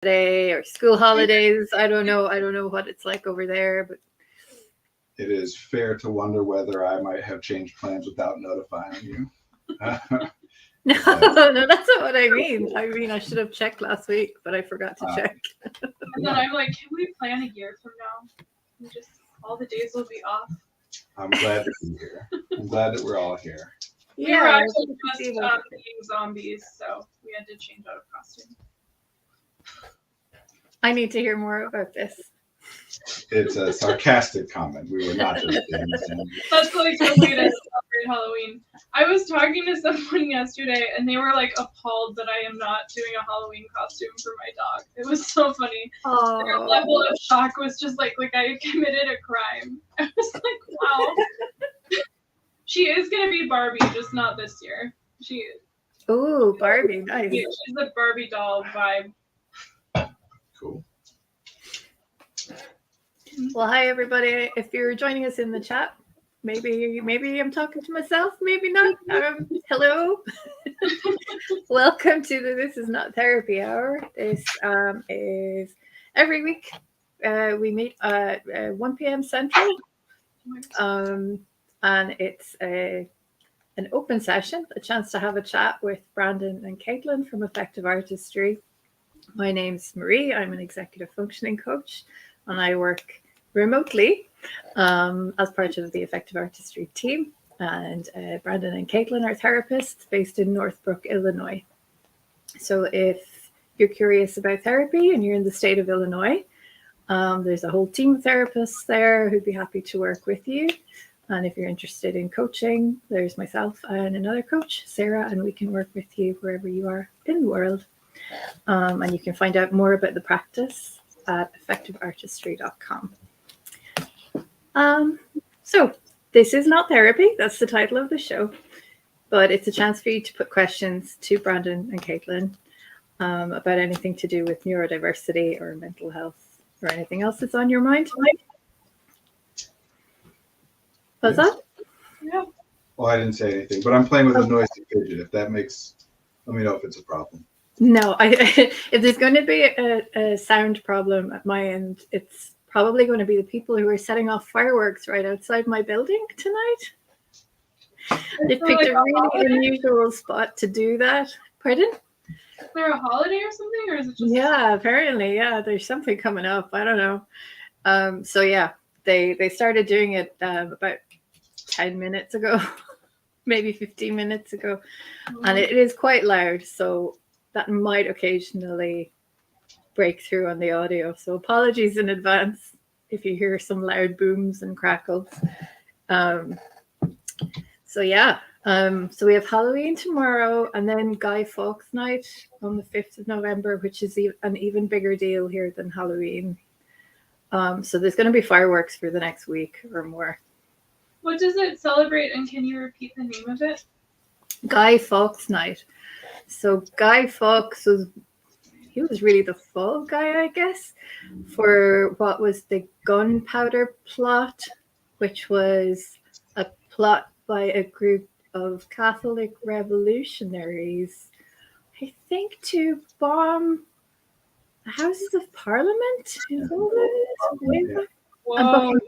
today or school holidays. I don't know what it's like over there, but it is fair to wonder whether I might have changed plans without notifying you. no, that's not what I mean. I mean, I should have checked last week, but I forgot to check. And then I'm like, can we plan a year from now? And just all the days will be off. I'm glad to be here. I'm glad that we're all here. We were actually just being zombies, so we had to change out of costume. I need to hear more about this. It's a sarcastic comment. We were not just being zombies. That's like the way to celebrate Halloween. I was talking to someone yesterday, and they were like appalled that I am not doing a Halloween costume for my dog. It was so funny. Oh. Their level of shock was just like I committed a crime. I was like, wow. She is gonna be Barbie, just not this year. She is. Ooh, Barbie, nice. Yeah, she's a Barbie doll vibe. Cool. Well, hi everybody. If you're joining us in the chat, maybe I'm talking to myself, maybe not. Hello. Welcome to the This Is Not Therapy Hour. This is every week. We meet at 1 p.m. Central. And it's an open session, a chance to have a chat with Brandon and Caitlin from Effective Artistry. My name's Marie. I'm an executive functioning coach, and I work remotely as part of the Effective Artistry team. And Brandon and Caitlin are therapists based in Northbrook, Illinois. So if you're curious about therapy and you're in the state of Illinois, there's a whole team of therapists there who'd be happy to work with you. And if you're interested in coaching, there's myself and another coach, Sarah, and we can work with you wherever you are in the world. And you can find out more about the practice at effectiveartistry.com. So this is not therapy. That's the title of the show. But it's a chance for you to put questions to Brandon and Caitlin about anything to do with neurodiversity or mental health or anything else that's on your mind. What's that? Yeah. Well, I didn't say anything, but I'm playing with a noisy fidget. If that makes, let me know if it's a problem. No, if there's going to be a sound problem at my end, it's probably going to be the people who are setting off fireworks right outside my building tonight. They picked a really unusual spot to do that. Pardon? Is there a holiday or something, or is it just? Yeah, apparently, yeah. There's something coming up. I don't know. So yeah, they started doing it about 10 minutes ago, maybe 15 minutes ago, and it is quite loud. So that might occasionally break through on the audio. So apologies in advance if you hear some loud booms and crackles. So yeah, so we have Halloween tomorrow, and then Guy Fawkes Night on the 5th of November, which is an even bigger deal here than Halloween. So there's going to be fireworks for the next week or more. What does it celebrate, and can you repeat the name of it? Guy Fawkes Night. So Guy Fawkes was really the fall guy, I guess, for what was the gunpowder plot, which was a plot by a group of Catholic revolutionaries, I think, to bomb the Houses of Parliament. Whoa.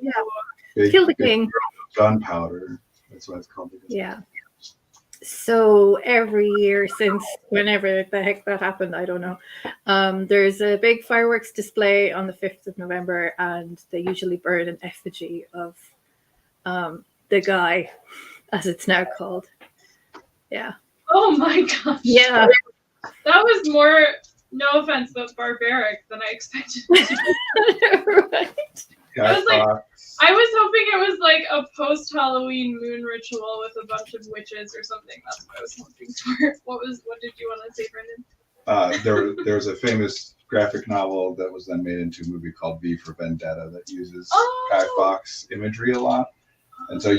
Kill the king. Gunpowder. That's why it's called. Yeah. So every year since whenever the heck that happened, I don't know. There's a big fireworks display on the 5th of November, and they usually burn an effigy of the guy, as it's now called. Yeah. Oh my gosh. Yeah. That was more, no offense, but barbaric than I expected. Right. I was hoping it was like a post-Halloween moon ritual with a bunch of witches or something. That's what I was hoping for. What did you want to say, Brendan? There was a famous graphic novel that was then made into a movie called V for Vendetta that uses Guy Fawkes imagery a lot. And so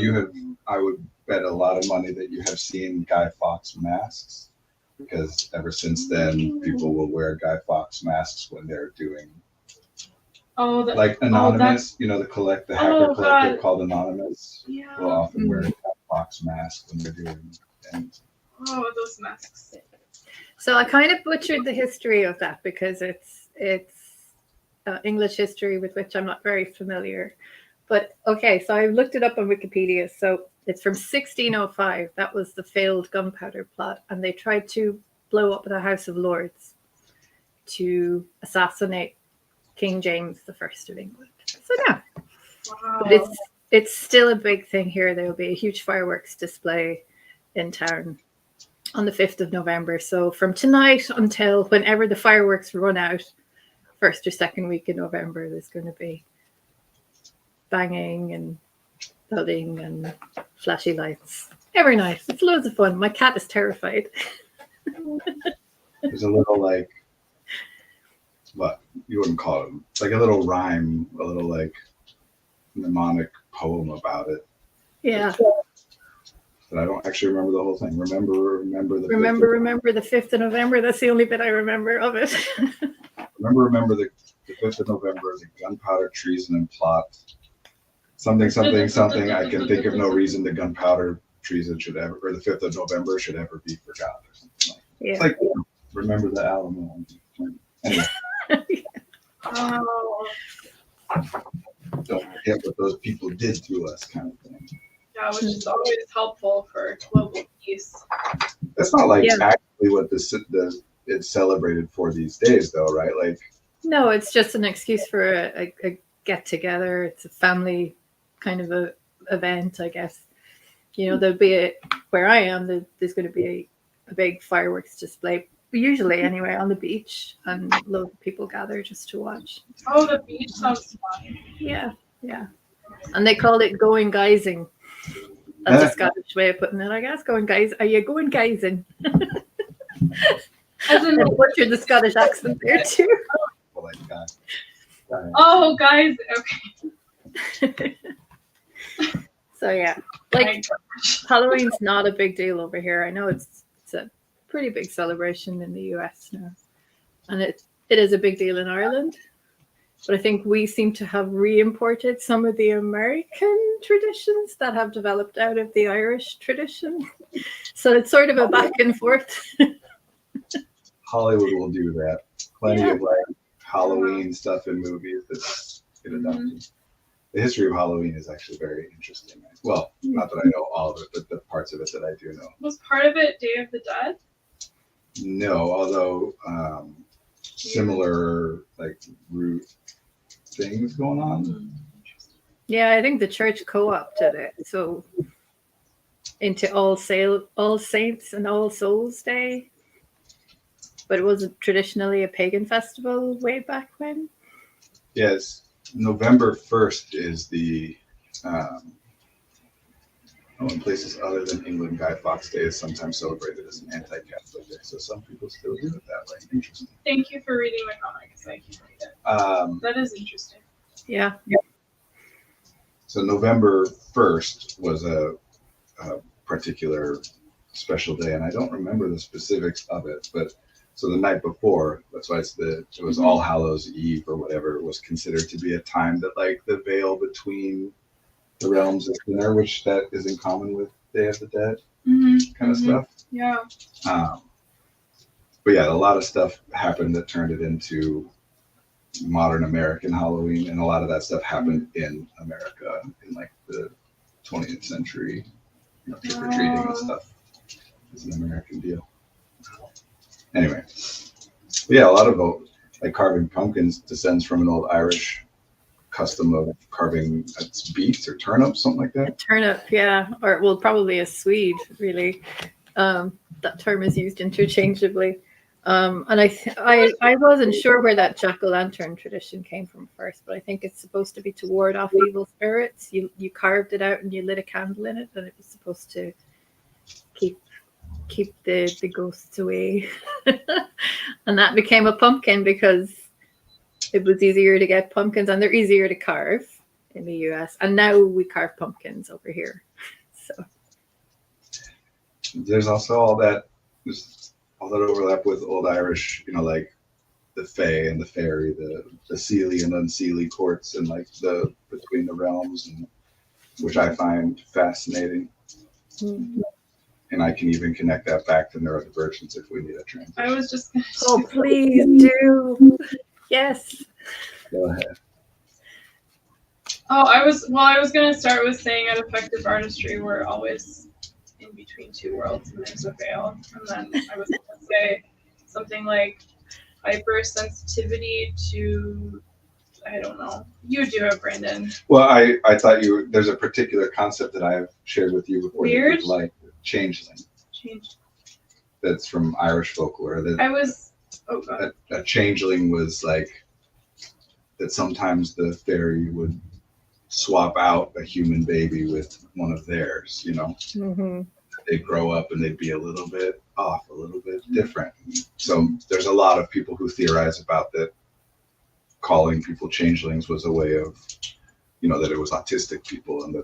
I would bet a lot of money that you have seen Guy Fawkes masks, because ever since then, people will wear Guy Fawkes masks when they're doing like Anonymous, the hacker collective called Anonymous will often wear a Guy Fawkes mask when they're doing things. Oh, those masks. So I kind of butchered the history of that because it's English history with which I'm not very familiar. But okay, so I looked it up on Wikipedia. So it's from 1605. That was the failed gunpowder plot, and they tried to blow up the House of Lords to assassinate King James the First of England. So yeah, Wow. but it's still a big thing here. There will be a huge fireworks display in town on the 5th of November. So from tonight until whenever the fireworks run out, first or second week in November, there's going to be banging and building and flashy lights every night. It's loads of fun. My cat is terrified. There's a little like, what you wouldn't call it. It's like a little rhyme, a little like mnemonic poem about it. Yeah. But I don't actually remember the whole thing. Remember the 5th of November. That's the only bit I remember of it. remember the 5th of November, the gunpowder treason and plot. Something. I can think of no reason the gunpowder treason should ever, or the 5th of November should ever be forgotten or something like that. Yeah. It's like, remember the Alamo. Anyway. Oh. Don't forget what those people did to us, kind of thing. Yeah, which is always helpful for global peace. That's not like actually what it's celebrated for these days, though, right? Like, no, it's just an excuse for a get together. It's a family kind of a event, I guess. You know, there'll be where I am. There's going to be a big fireworks display, usually anyway, on the beach, and loads of people gather just to watch. Oh, the beach sounds fun. Yeah, and they called it going guysing. That's a Scottish way of putting it, I guess. Going guys, are you going guysing? As in, I butchered the Scottish accent there too. well, like, oh, guys, okay. So yeah, like Halloween's not a big deal over here. I know it's a pretty big celebration in the US now, and it is a big deal in Ireland. But I think we seem to have re-imported some of the American traditions that have developed out of the Irish tradition. So it's sort of a back and forth. Hollywood will do that. Plenty of like Halloween stuff in movies that's get adopted. The history of Halloween is actually very interesting. Well, not that I know all of it, but the parts of it that I do know. Was part of it Day of the Dead? No, although similar like root things going on. Yeah, I think the church co-opted it. So into All Saints and All Souls Day. But it wasn't traditionally a pagan festival way back when. Yes, November 1st is the in places other than England, Guy Fawkes Day is sometimes celebrated as an anti-Catholic day. So some people still do it that way. Interesting. Thank you for reading my comic because I can't read it. That is interesting. Yeah. So November 1st was a particular special day, and I don't remember the specifics of it, but so the night before, that's why it was All Hallows Eve or whatever, was considered to be a time that like the veil between the realms is thinner, which that is in common with Day of the Dead kind of stuff. Yeah. But yeah, a lot of stuff happened that turned it into modern American Halloween, and a lot of that stuff happened in America in like the 20th century. You know, trick-or-treating and stuff is an American deal. Anyway, but yeah, a lot of like carving pumpkins descends from an old Irish custom of carving beets or turnips, something like that. A turnip, yeah, or well, probably a Swede, really. That term is used interchangeably. And I wasn't sure where that jack-o'-lantern tradition came from first, but I think it's supposed to be to ward off evil spirits. You carved it out and you lit a candle in it, and it was supposed to keep the ghosts away. And that became a pumpkin because it was easier to get pumpkins, and they're easier to carve in the US. And now we carve pumpkins over here. So there's also all that overlap with old Irish, you know, like the Fae and the Fairy, the Seelie and Unseelie courts, and like the between the realms, and which I find fascinating. mm-hmm. And I can even connect that back to neurodivergence if we need a transition. I was just gonna please do. Yes. Go ahead. Oh, I was gonna start with saying at effective artistry we're always in between two worlds and there's a veil. And then I was gonna say something like hypersensitivity to, I don't know. You do it, Brandon. Well, I thought there's a particular concept that I've shared with you before. Weird? That like changeling. Change. That's from Irish folklore. A changeling was like that sometimes the fairy would swap out a human baby with one of theirs, Mm-hmm. They'd grow up and they'd be a little bit off, a little bit different. So there's a lot of people who theorize about that, calling people changelings was a way of, that it was autistic people and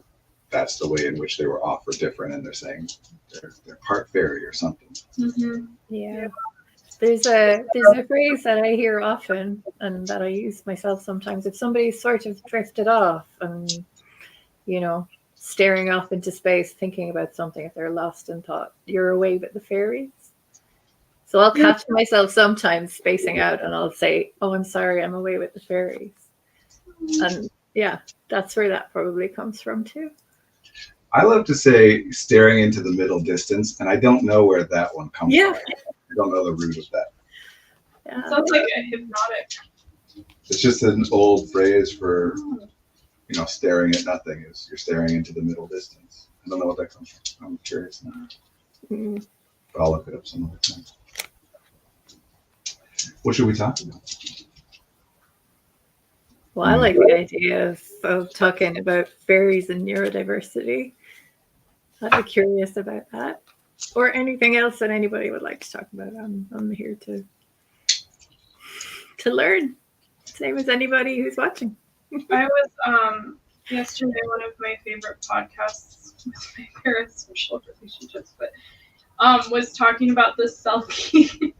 that's the way in which they were off or different, and they're saying they're part fairy or something. Mm-hmm. Yeah. There's a phrase that I hear often and that I use myself sometimes. If somebody's sort of drifted off and, staring off into space, thinking about something, if they're lost in thought, you're away with the fairies. So I'll catch myself sometimes spacing out and I'll say, oh, I'm sorry, I'm away with the fairies. And yeah, that's where that probably comes from too. I love to say staring into the middle distance, and I don't know where that one comes from. I don't know the root of that. Yeah. Sounds like a hypnotic. It's just an old phrase for, staring at nothing. Is you're staring into the middle distance. I don't know what that comes from. I'm curious now. Mm-hmm. But I'll look it up some other time. What should we talk about? Well, I like the idea of talking about fairies and neurodiversity. I'd be curious about that. Or anything else that anybody would like to talk about. I'm here to learn. Same as anybody who's watching. I was yesterday one of my favorite podcasts with my parents' social relationships, but was talking about the selkie.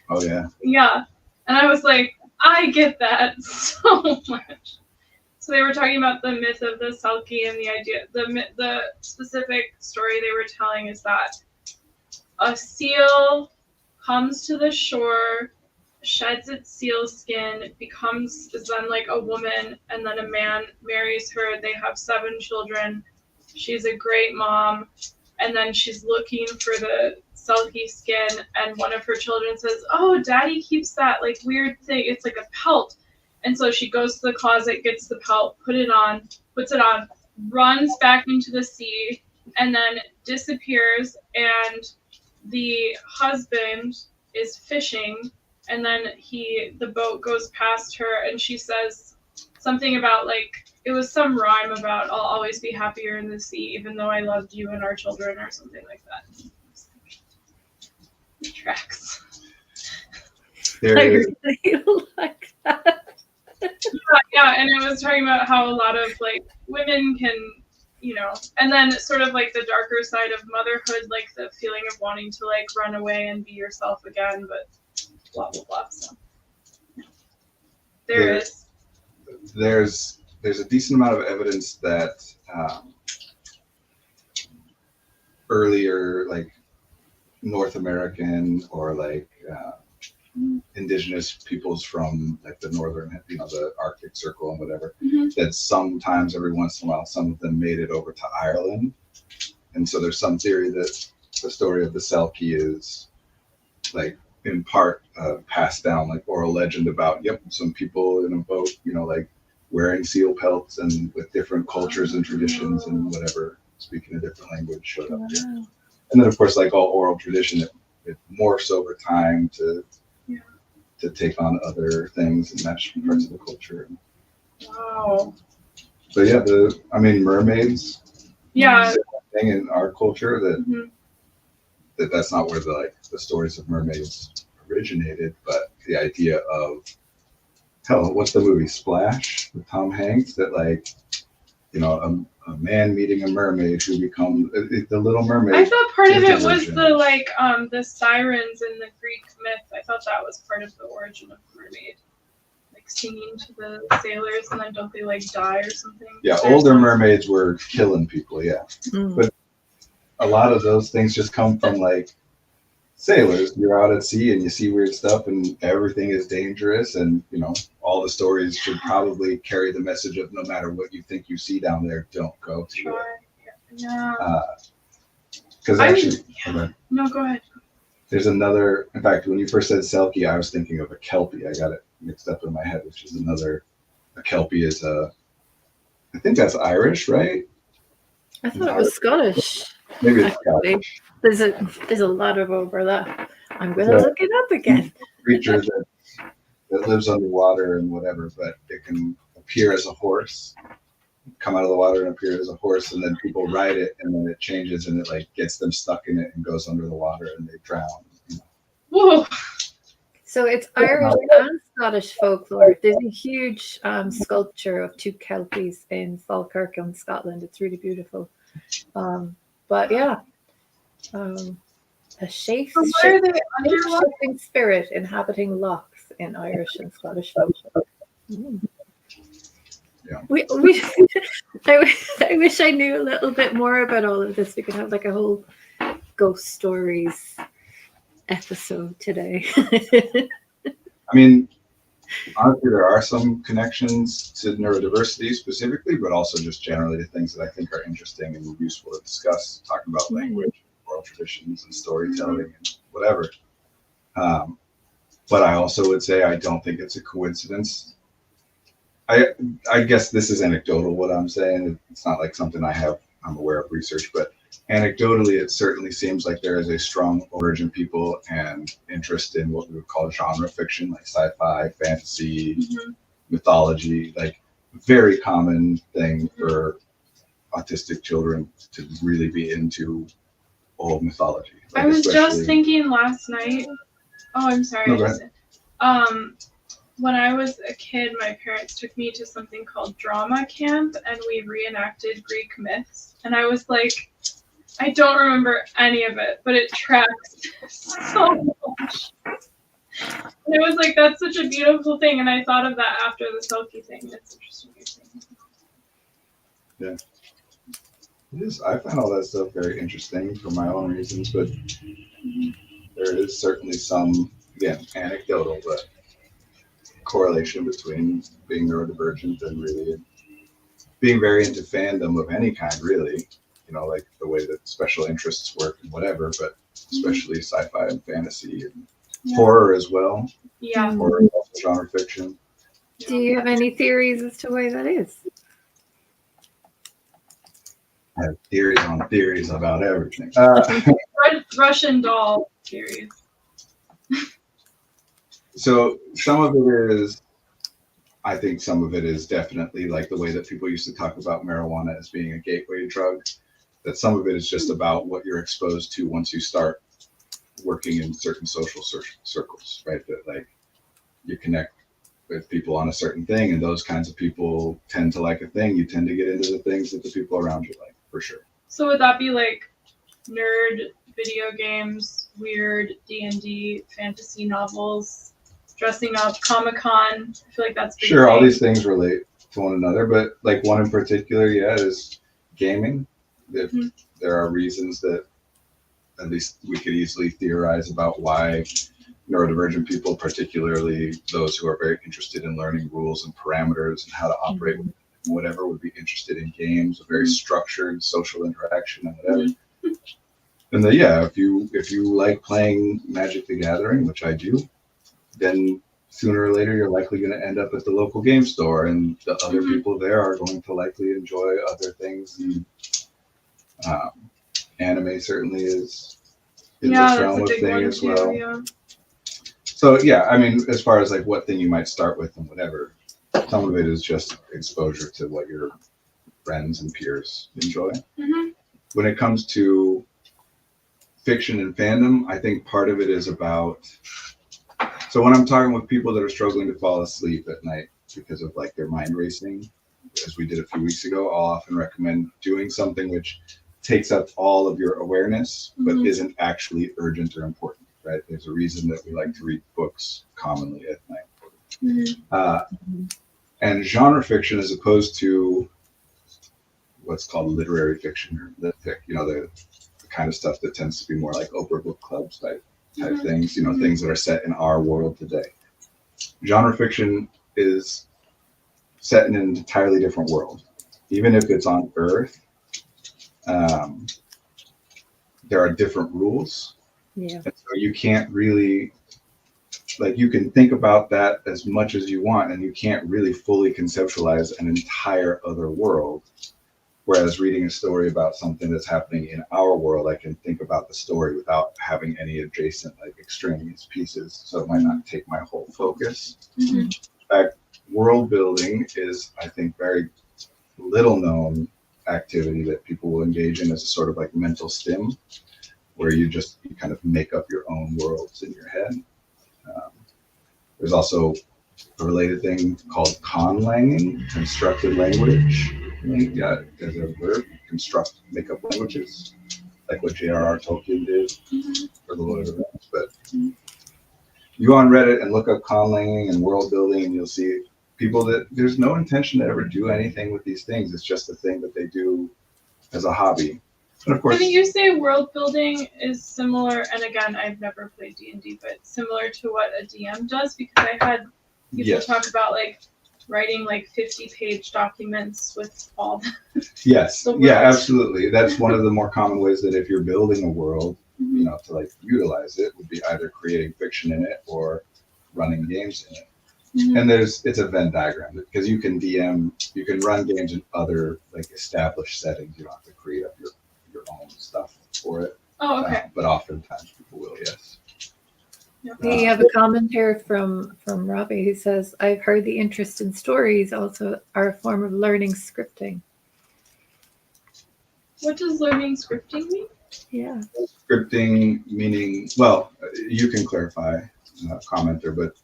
Oh yeah. Yeah. And I was like, I get that so much. So they were talking about the myth of the selkie, and the idea, the specific story they were telling is that a seal comes to the shore, sheds its seal skin, is then like a woman, and then a man marries her. They have 7 children. She's a great mom. And then she's looking for the selkie skin, and one of her children says, oh, daddy keeps that like weird thing. It's like a pelt. And so she goes to the closet, gets the pelt, puts it on, runs back into the sea, and then disappears. And the husband is fishing, and then the boat goes past her, and she says something about like, it was some rhyme about I'll always be happier in the sea, even though I loved you and our children, or something like that. It tracks. I really like that. Yeah, and it was talking about how a lot of like women can, and then sort of like the darker side of motherhood, like the feeling of wanting to like run away and be yourself again, but blah blah blah. So there's a decent amount of evidence that earlier like North American or like indigenous peoples from like the northern, the Arctic Circle and whatever, that sometimes every once in a while some of them made it over to Ireland. And so there's some theory that the story of the selkie is like in part passed down, like oral legend about some people in a boat, like wearing seal pelts and with different cultures and traditions and whatever, speaking a different language, showed up here. And then of course, like all oral tradition, it morphs over time to take on other things and match parts of the culture. Wow. So yeah, mermaids. Yeah. Thing in our culture that's not where the stories of mermaids originated, but the idea of what's the movie Splash with Tom Hanks, that like a man meeting a mermaid who becomes the Little Mermaid. I thought part of it was the sirens in the Greek myth. I thought that was part of the origin of mermaid, like singing to the sailors, and then don't they like die or something? Yeah, older mermaids were killing people. Yeah, but a lot of those things just come from like sailors. You're out at sea and you see weird stuff and everything is dangerous, and all the stories should probably carry the message of no matter what you think you see down there, don't go to it. Yeah. Because actually, okay. No, go ahead. There's another. In fact, when you first said Selkie, I was thinking of a Kelpie. I got it mixed up in my head, which is another. A Kelpie is I think that's Irish, right? I thought it was Scottish. Maybe it's Actually, Scottish. there's a lot of overlap. I'm going to look it up again. Creature that lives underwater and whatever, but it can appear as a horse, come out of the water and appear as a horse, and then people ride it, and then it changes and it like gets them stuck in it and goes under the water and they drown. Whoa. So it's Irish and Scottish folklore. There's a huge sculpture of two Kelpies in Falkirk in Scotland. It's really beautiful. But yeah, a shape-shifting spirit inhabiting lochs in Irish and Scottish folklore. Yeah. I wish I knew a little bit more about all of this. We could have like a whole ghost stories episode today. I mean, honestly, there are some connections to neurodiversity specifically, but also just generally to things that I think are interesting and useful to discuss, talking about language, oral traditions, and storytelling, and whatever. But I also would say I don't think it's a coincidence. I guess this is anecdotal, what I'm saying. It's not like something I'm aware of research, but anecdotally, it certainly seems like there is a strong origin people and interest in what we would call genre fiction, like sci-fi, fantasy, mythology, like very common thing for autistic children to really be into old mythology. Like I was just thinking last night. Oh, I'm sorry. No, go ahead. When I was a kid, my parents took me to something called drama camp, and we reenacted Greek myths. And I was like, I don't remember any of it, but it tracks so much. And it was like, that's such a beautiful thing. And I thought of that after the Selkie thing. That's interesting. Yeah. It is. I find all that stuff very interesting for my own reasons, but there is certainly some, again, anecdotal, but correlation between being neurodivergent and really being very into fandom of any kind, really. Like the way that special interests work and whatever, but especially sci-fi and fantasy and horror as well. Yeah. Horror, genre fiction. Do you have any theories as to why that is? I have theories on theories about everything. Russian doll theories. So some of it is, I think some of it is definitely like the way that people used to talk about marijuana as being a gateway drug. That some of it is just about what you're exposed to once you start working in certain social circles, right? That like you connect with people on a certain thing, and those kinds of people tend to like a thing. You tend to get into the things that the people around you like, for sure. So would that be like nerd video games, weird D&D, fantasy novels, dressing up, Comic-Con? I feel like that's big sure. thing. All these things relate to one another, but like one in particular, is gaming. If there are reasons that at least we could easily theorize about why neurodivergent people, particularly those who are very interested in learning rules and parameters and how to operate with whatever, would be interested in games, a very structured social interaction and whatever. And then, if you like playing Magic the Gathering, which I do, then sooner or later you're likely going to end up at the local game store, and the other people there are going to likely enjoy other things. And, anime certainly is in this realm of thing as well. Yeah. So I mean, as far as like what thing you might start with and whatever, some of it is just exposure to what your friends and peers enjoy. When it comes to fiction and fandom, I think part of it is about, so when I'm talking with people that are struggling to fall asleep at night because of like their mind racing, as we did a few weeks ago, I'll often recommend doing something which takes up all of your awareness, but isn't actually urgent or important, right? There's a reason that we like to read books commonly at night. And genre fiction, as opposed to what's called literary fiction or lit fic, the kind of stuff that tends to be more like Oprah book clubs type type things, things that are set in our world today. Genre fiction is set in an entirely different world. Even if it's on Earth, there are different rules. Yeah. And so you can't really, you can think about that as much as you want, and you can't really fully conceptualize an entire other world. Whereas reading a story about something that's happening in our world, I can think about the story without having any adjacent, extraneous pieces. So it might not take my whole focus. Mm-hmm. In fact, world building is, I think, very little known activity that people will engage in as a sort of mental stim, where you kind of make up your own worlds in your head. There's also a related thing called conlanging, constructed language. Yeah, as a verb, make up languages, like what J.R.R. Tolkien did for The Lord of the Rings. But you go on Reddit and look up conlanging and world building, and you'll see people that there's no intention to ever do anything with these things. It's just a thing that they do as a hobby. And of course, Can you say world building is similar? And again, I've never played D&D, but similar to what a DM does, because I had people talk about writing 50-page documents with all the yes, yeah, absolutely. That's one of the more common ways that if you're building a world, to utilize it would be either creating fiction in it or running games in it. Mm-hmm. And it's a Venn diagram because you can run games in other established settings. You don't have to create up your own stuff for it. Oh, okay. But oftentimes people will, yes. We have a comment here from Robbie who says, I've heard the interest in stories also are a form of learning scripting. What does learning scripting mean? Yeah. Scripting meaning, well, you can clarify, commenter, but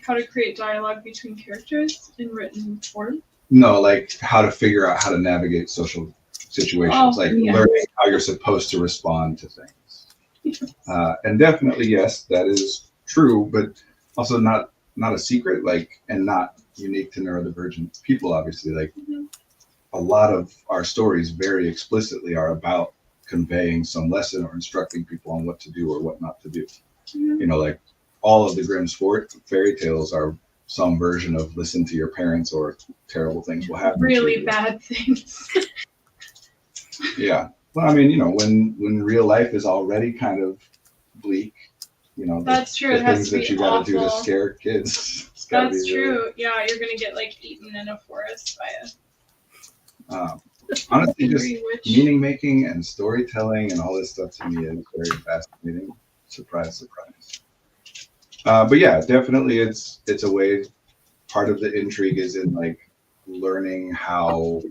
how to create dialogue between characters in written form? No, how to figure out how to navigate social situations, learning how you're supposed to respond to things. And definitely, yes, that is true, but also not a secret, and not unique to neurodivergent people, obviously. A lot of our stories very explicitly are about conveying some lesson or instructing people on what to do or what not to do. Mm-hmm. All of the Grimm's fairy tales are some version of listen to your parents or terrible things will happen. Really bad things. Yeah. Well, I mean, when real life is already kind of bleak, that's true. The things that you got to do to scare kids. That's true. Yeah, you're gonna get eaten in a forest by a. Honestly, just meaning making and storytelling and all this stuff to me is very fascinating. Surprise, surprise. But yeah, definitely, it's a way. Part of the intrigue is in learning how.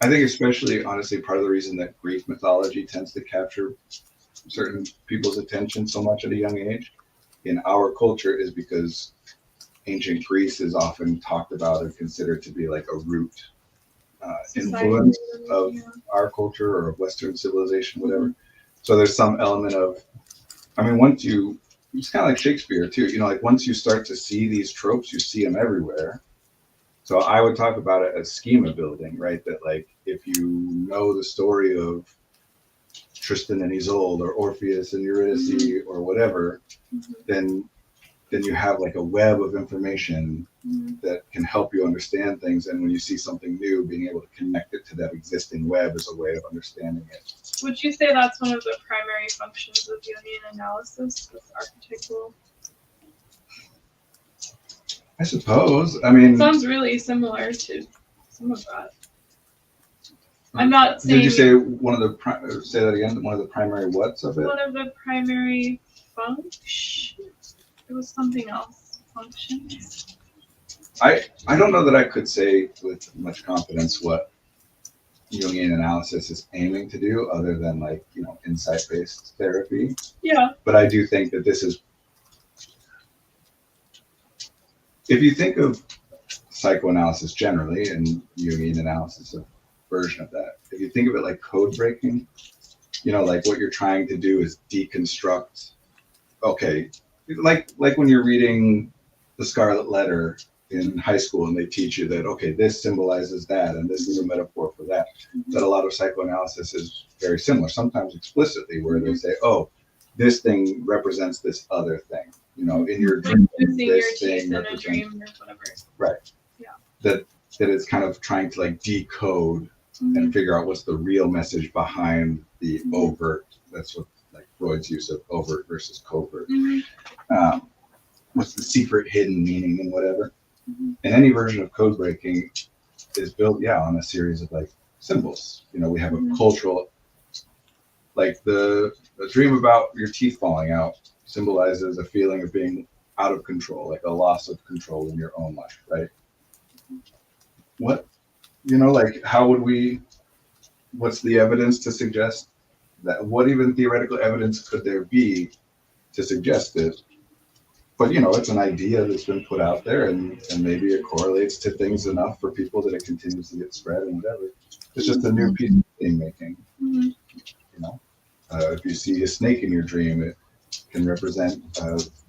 I think especially, honestly, part of the reason that Greek mythology tends to capture certain people's attention so much at a young age in our culture is because ancient Greece is often talked about and considered to be a root influence of our culture or of Western civilization, whatever. So there's some element of, once it's kind of like Shakespeare too, once you start to see these tropes, you see them everywhere. So I would talk about it as schema building, right? That if you know the story of Tristan and Isolde or Orpheus and Eurydice or whatever, then you have a web of information that can help you understand things. And when you see something new, being able to connect it to that existing web is a way of understanding it. Would you say that's one of the primary functions of Jungian analysis with archetypal? I suppose. It sounds really similar to some of that. I'm not saying. Did you say say that again? One of the primary what's of it? One of the primary functions. It was something else. Functions. I don't know that I could say with much confidence what Jungian analysis is aiming to do, other than insight-based therapy. Yeah. But I do think that this is. If you think of psychoanalysis generally and Jungian analysis, a version of that, if you think of it like code breaking, what you're trying to do is deconstruct. Okay, like when you're reading The Scarlet Letter in high school and they teach you that, okay, this symbolizes that and this is a metaphor for that, that a lot of psychoanalysis is very similar, sometimes explicitly, where they say, oh, this thing represents this other thing. You know, in your dream, Losing your this teeth thing in a represents, dream or whatever. right. Yeah. That it's kind of trying to like decode and figure out what's the real message behind the overt. That's what like Freud's use of overt versus covert. What's the secret hidden meaning and whatever. And any version of code breaking is built, on a series of like symbols. You know, we have a cultural, like the dream about your teeth falling out symbolizes a feeling of being out of control, like a loss of control in your own life, right? What, you know, like how would we, what's the evidence to suggest that? What even theoretical evidence could there be to suggest it? But, you know, it's an idea that's been put out there and maybe it correlates to things enough for people that it continues to get spread and whatever. It's just a new piece of thing making, you know? If you see a snake in your dream, it can represent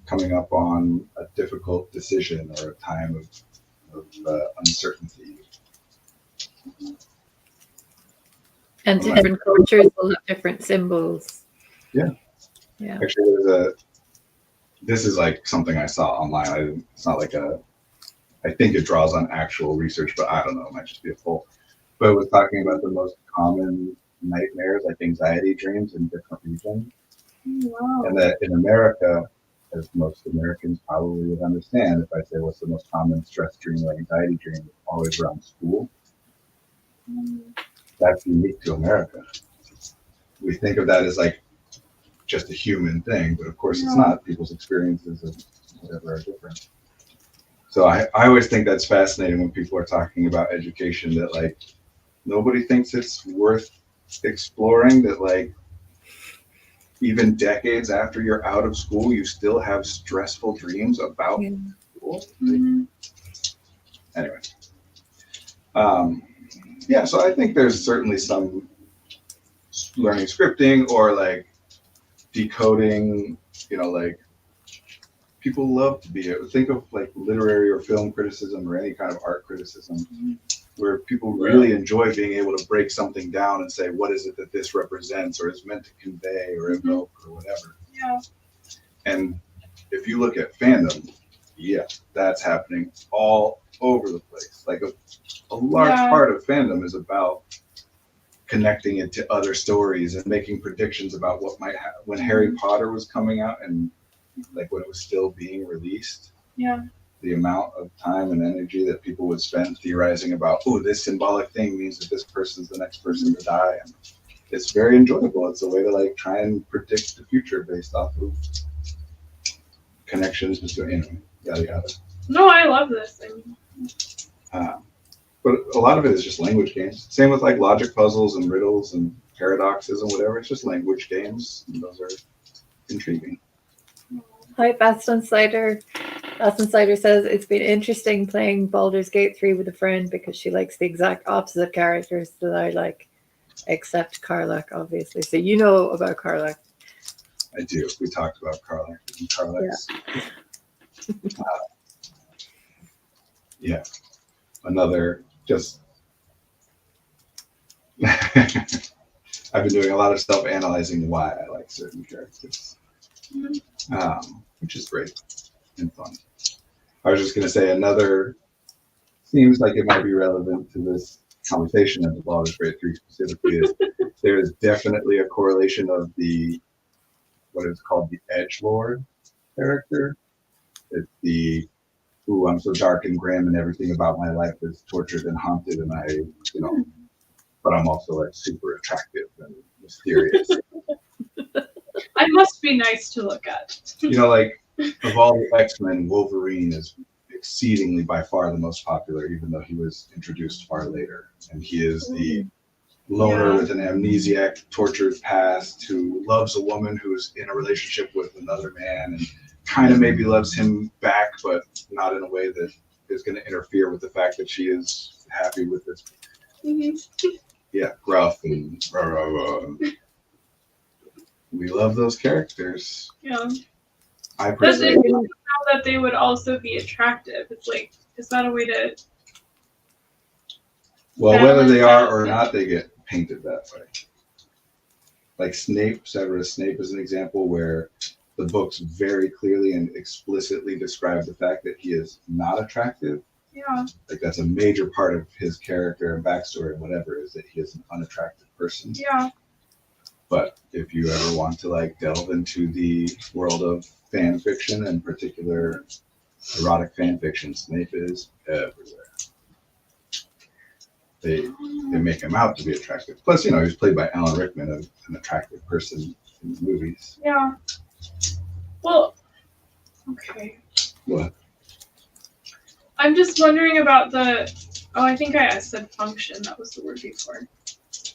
coming up on a difficult decision or a time of uncertainty. And different cultures will have different symbols. Yeah. Actually, this is like something I saw online. It's not like I think it draws on actual research, but I don't know. It might just be a poll. But it was talking about the most common nightmares, like anxiety dreams in different regions. Wow. And that in America, as most Americans probably would understand, if I say what's the most common stress dream or anxiety dream, it's always around school. That's unique to America. We think of that as like just a human thing, but of course it's not. People's experiences of whatever are different. So I always think that's fascinating when people are talking about education, that like nobody thinks it's worth exploring, that like even decades after you're out of school, you still have stressful dreams about school. Anyway. So I think there's certainly some learning scripting or like decoding, you know, like people love to be able to think of like literary or film criticism or any kind of art criticism where people really enjoy being able to break something down and say, what is it that this represents or is meant to convey or evoke or whatever. Yeah. And if you look at fandom, that's happening all over the place. Like a large part of fandom is about connecting it to other stories and making predictions about what might happen. When Harry Potter was coming out and like when it was still being released, the amount of time and energy that people would spend theorizing about, oh, this symbolic thing means that this person's the next person to die. And it's very enjoyable. It's a way to like try and predict the future based off of connections between, yada yada. No, I love this thing. But a lot of it is just language games. Same with like logic puzzles and riddles and paradoxes and whatever. It's just language games. And those are intriguing. Hi, Baston Slider. Baston Slider says it's been interesting playing Baldur's Gate 3 with a friend because she likes the exact opposite characters that I like, except Karlach, obviously. So you know about Karlach. I do. We talked about Karlach and Karlach's. Another just I've been doing a lot of self-analyzing why I like certain characters, which is great and fun. I was just going to say another, seems like it might be relevant to this conversation and the Baldur's Gate 3 specifically, is there is definitely a correlation of the, what is called the edgelord character. It's the, ooh, I'm so dark and grim and everything about my life is tortured and haunted and I, you know, but I'm also like super attractive and mysterious. I must be nice to look at. You know, like of all the X-Men, Wolverine is exceedingly by far the most popular, even though he was introduced far later. And he is the loner with an amnesiac, tortured past who loves a woman who's in a relationship with another man and kind of maybe loves him back, but not in a way that is going to interfere with the fact that she is happy with this. Gruff and rah, rah, rah. We love those characters. Yeah. I But personally, it's now that they would also be attractive. It's like, is that a way to? well, whether they balance are or out not, they get painted that way. Like Snape, Severus Snape is an example where the books very clearly and explicitly describe the fact that he is not attractive. Yeah. Like that's a major part of his character and backstory and whatever, is that he is an unattractive person. Yeah. But if you ever want to like delve into the world of fan fiction, and particular erotic fan fiction, Snape is everywhere. They make him out to be attractive. Plus, you know, he was played by Alan Rickman, an attractive person in the movies. Yeah. Well, okay. What? I'm just wondering about the. Oh, I think I said function. That was the word before.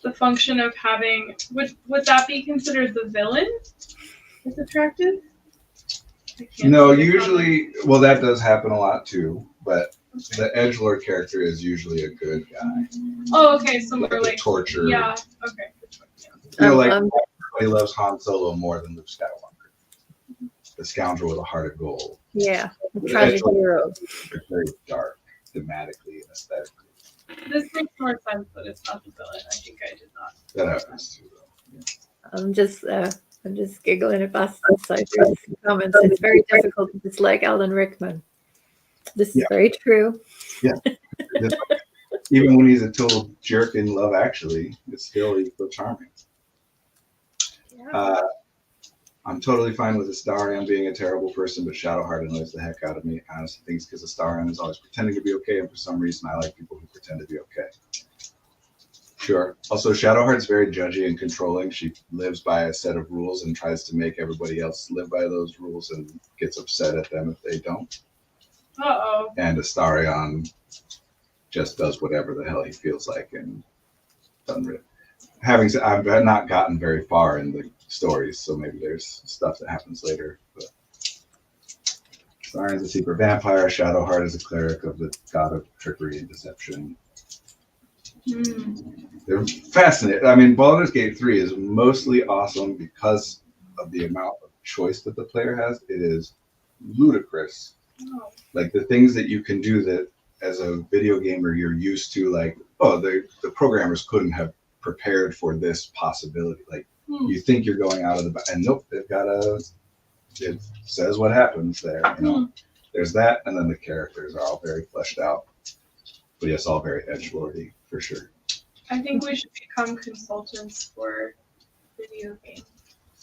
The function of having. Would that be considered the villain? Is attractive? No, usually. Well, that does happen a lot too. But the edgelord character is usually a good guy. Oh, okay. So Like more the like. torture. Yeah. Okay. You know, like everybody loves Han Solo more than Luke Skywalker. The scoundrel with a heart of gold. Yeah, a The tragic edgelord hero. is very dark, thematically and aesthetically. This makes more sense, but it's not the villain. I think I did not. That happens too, though. Yeah. I'm just giggling at Bastian's comments. It's very difficult to dislike Alan Rickman. This is very true. Yeah. Even when he's a total jerk in Love Actually, it's still equal charming. Yeah. I'm totally fine with Astarion being a terrible person, but Shadowheart annoys the heck out of me. I honestly think it's because Astarion is always pretending to be okay, and for some reason I like people who pretend to be okay. Sure. Also, Shadowheart's very judgy and controlling. She lives by a set of rules and tries to make everybody else live by those rules and gets upset at them if they don't. Uh-oh. And Astarion just does whatever the hell he feels like and doesn't really. Having said, I've not gotten very far in the stories, so maybe there's stuff that happens later. But Astarion's a secret vampire. Shadowheart is a cleric of the god of trickery and deception. They're fascinating. I mean, Baldur's Gate 3 is mostly awesome because of the amount of choice that the player has. It is ludicrous. Oh. Like the things that you can do that as a video gamer you're used to, like, oh, the programmers couldn't have prepared for this possibility. Like you think you're going out of the and nope, they've got it says what happens there. You know, there's that, and then the characters are all very fleshed out. But yes, all very edgelordy for sure. I think we should become consultants for video game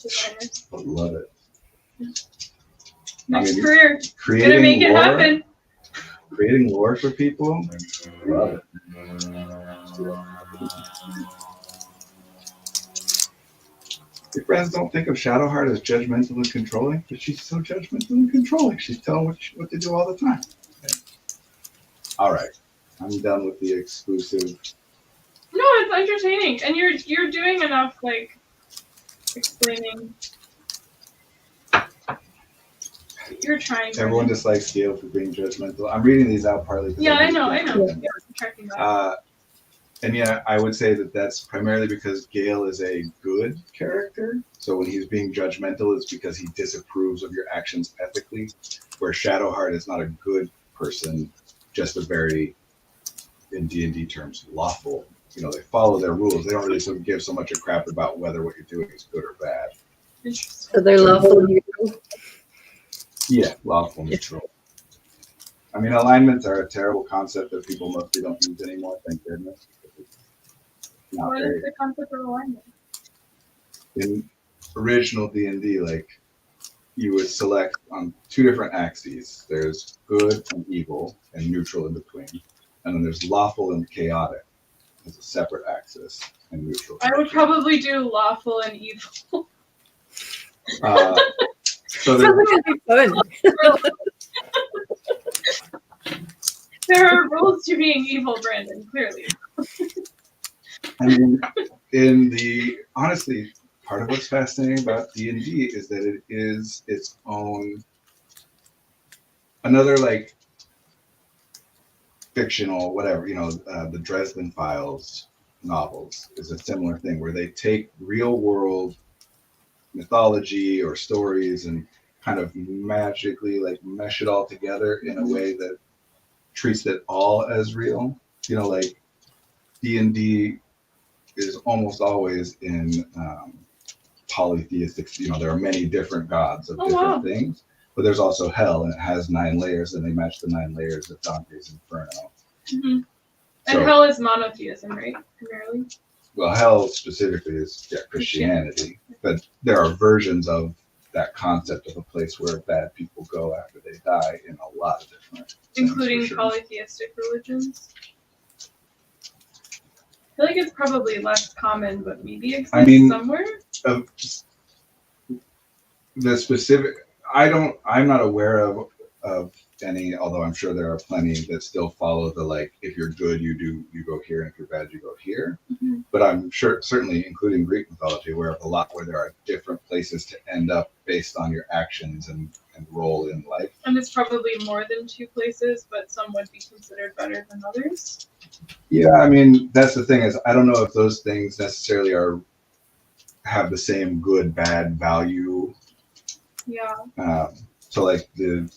designers. I love it. Next I mean, career. Creating Gonna make it lore, happen. creating lore for people, love it. Your friends don't think of Shadowheart as judgmental and controlling, but she's so judgmental and controlling. She's telling what to do all the time. Okay. All right, I'm done with the exclusive. No, it's entertaining, and you're doing enough, like explaining. You're trying. Everyone dislikes Gale for being judgmental. I'm reading these out partly. Yeah, I know. Yeah. I'm tracking that. And yeah, I would say that that's primarily because Gale is a good character. So when he's being judgmental, it's because he disapproves of your actions ethically. Where Shadowheart is not a good person, just a very, in D&D terms, lawful. You know, they follow their rules. They don't really give so much a crap about whether what you're doing is good or bad. So they're lawful neutral. Yeah, lawful neutral. I mean, alignments are a terrible concept that people mostly don't use anymore, thank goodness. Not What very, is the concept of alignment? in original D&D, like, you would select on two different axes. There's good and evil and neutral in between. And then there's lawful and chaotic as a separate axis and neutral. I would probably do lawful and evil. So Sounds like it'd be fun. There are rules to being evil, Brandon, clearly. I mean, honestly, part of what's fascinating about D&D is that it is its own, another like fictional, whatever, you know, the Dresden Files novels is a similar thing where they take real world mythology or stories and kind of magically like mesh it all together in a way that treats it all as real. You know, like D&D is almost always in polytheistic, you know, there are many different gods of different things, but there's also hell, and it has 9 layers, and they match the 9 layers of Dante's Inferno. Mm-hmm. So, and hell is monotheism, right? Primarily. Well, hell specifically is Christianity, but there are versions of that concept of a place where bad people go after they die in a lot of different including things, sure. polytheistic religions. I feel like it's probably less common, but maybe exists somewhere. The specific, I'm not aware of any, although I'm sure there are plenty that still follow the, like, if you're good, you go here, and if you're bad, you go here. Mm-hmm. But I'm sure, certainly including Greek mythology, aware of a lot where there are different places to end up based on your actions and role in life. And it's probably more than 2 places, but some would be considered better than others. Yeah, I mean, that's the thing, is I don't know if those things necessarily have the same good, bad value. Yeah. So like the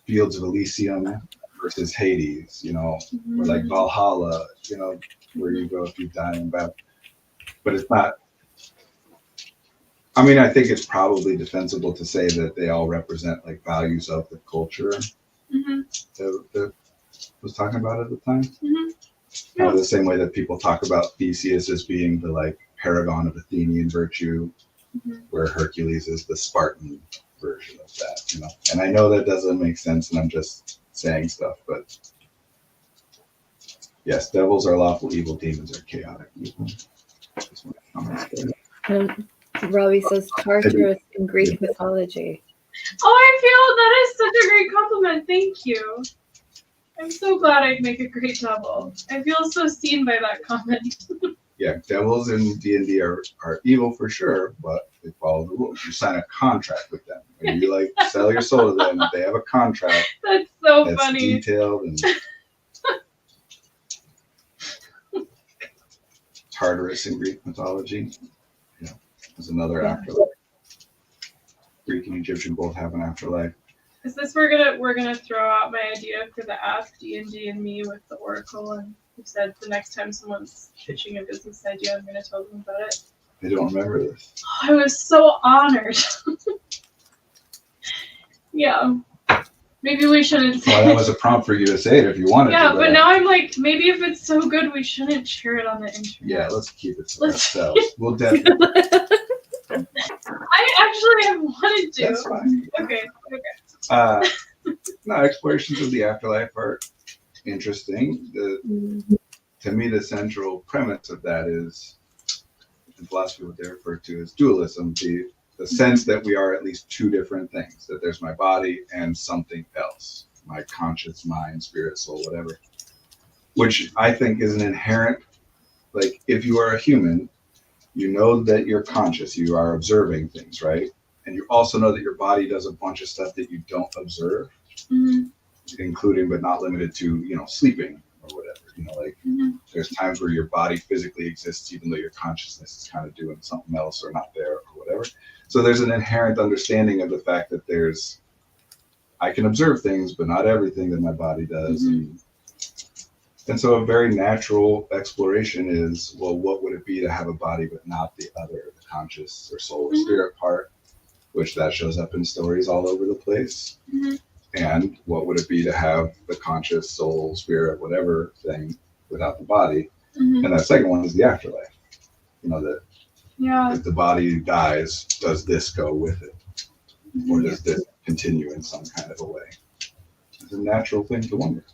fields of Elysium versus Hades, you know, mm-hmm. or like Valhalla, you know, where you go if you die in battle. But it's not. I mean, I think it's probably defensible to say that they all represent like values of the culture mm-hmm. that was talking about at the time. Mm-hmm. Yeah. The same way that people talk about Theseus as being the like paragon of Athenian virtue, mm-hmm. where Hercules is the Spartan version of that, you know. And I know that doesn't make sense, and I'm just saying stuff, but yes, devils are lawful evil, demons are chaotic evil. Robbie says Tartarus in Greek mythology. Oh, I feel that is such a great compliment. Thank you. I'm so glad I make a great devil. I feel so seen by that comment. Yeah, devils in D&D are evil for sure, but they follow the rules. You sign a contract with them. When you like sell your soul to them, they have a contract. That's so funny. Detailed and Tartarus in Greek mythology. Yeah, there's another afterlife. Greek and Egyptian both have an afterlife. Is this we're gonna throw out my idea for the Ask D&D and Me with the Oracle, and you said the next time someone's pitching a business idea, I'm gonna tell them about it. I don't remember this. Oh, I was so honored. Yeah. Maybe we shouldn't say Well, that was a prompt for you to say it if you wanted to. Yeah, but now I'm like, maybe if it's so good, we shouldn't share it on the internet. Yeah, let's keep it to ourselves. We'll definitely. I actually have wanted to. That's fine. Okay. No, explorations of the afterlife are interesting. To me, the central premise of that is, in philosophy, what they refer to as dualism, the sense that we are at least 2 different things, that there's my body and something else, my conscious mind, spirit, soul, whatever, which I think is an inherent, like, if you are a human, you know that you're conscious, you are observing things, right? And you also know that your body does a bunch of stuff that you don't observe, mm-hmm. including but not limited to, you know, sleeping or whatever. You know, like mm-hmm. there's times where your body physically exists even though your consciousness is kind of doing something else or not there or whatever. So there's an inherent understanding of the fact that I can observe things, but not everything that my body does. Mm-hmm. And so a very natural exploration is, well, what would it be to have a body but not the other, the conscious or soul or spirit part, which that shows up in stories all over the place. Mm-hmm. And what would it be to have the conscious soul, spirit, whatever thing without the body? Mm-hmm. And that second one is the afterlife. You know, that if the body dies, does this go with it? Mm-hmm. Or does this continue in some kind of a way? It's a natural thing to wonder.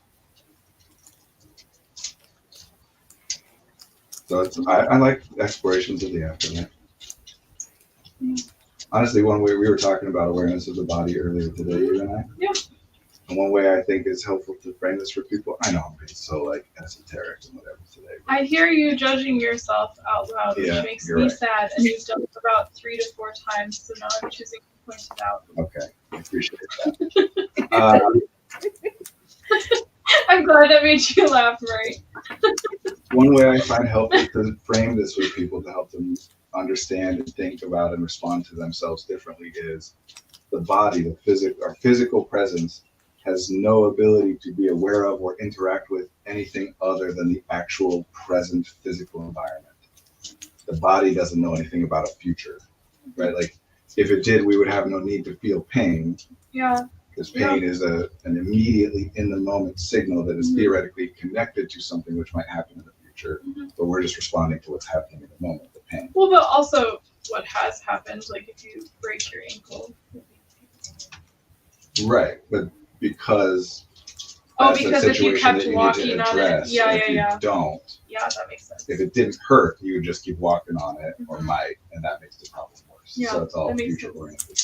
So I like explorations of the afterlife. Mm-hmm. Honestly, one way we were talking about awareness of the body earlier today, you and I. Yeah. And one way I think is helpful to frame this for people, I know I'm being so like esoteric and whatever today. I hear you judging yourself out loud, which makes me sad, and you've done it about 3 to 4 times, so now I'm choosing to point it out. Okay, I appreciate that. I'm glad that made you laugh, right? One way I find helpful to frame this with people to help them understand and think about and respond to themselves differently is the body, our physical presence has no ability to be aware of or interact with anything other than the actual present physical environment. The body doesn't know anything about a future, right? Like if it did, we would have no need to feel pain. Yeah. Because pain is an immediately in the moment signal that is theoretically connected to something which might happen in the future, but we're just responding to what's happening in the moment, the pain. Well, but also what has happened, like if you break your ankle. Right, but because because if you kept walking on it, if you don't, that makes sense. if it didn't hurt, you would just keep walking on it, or might, and that makes the problem worse. Yeah, so it's all future oriented.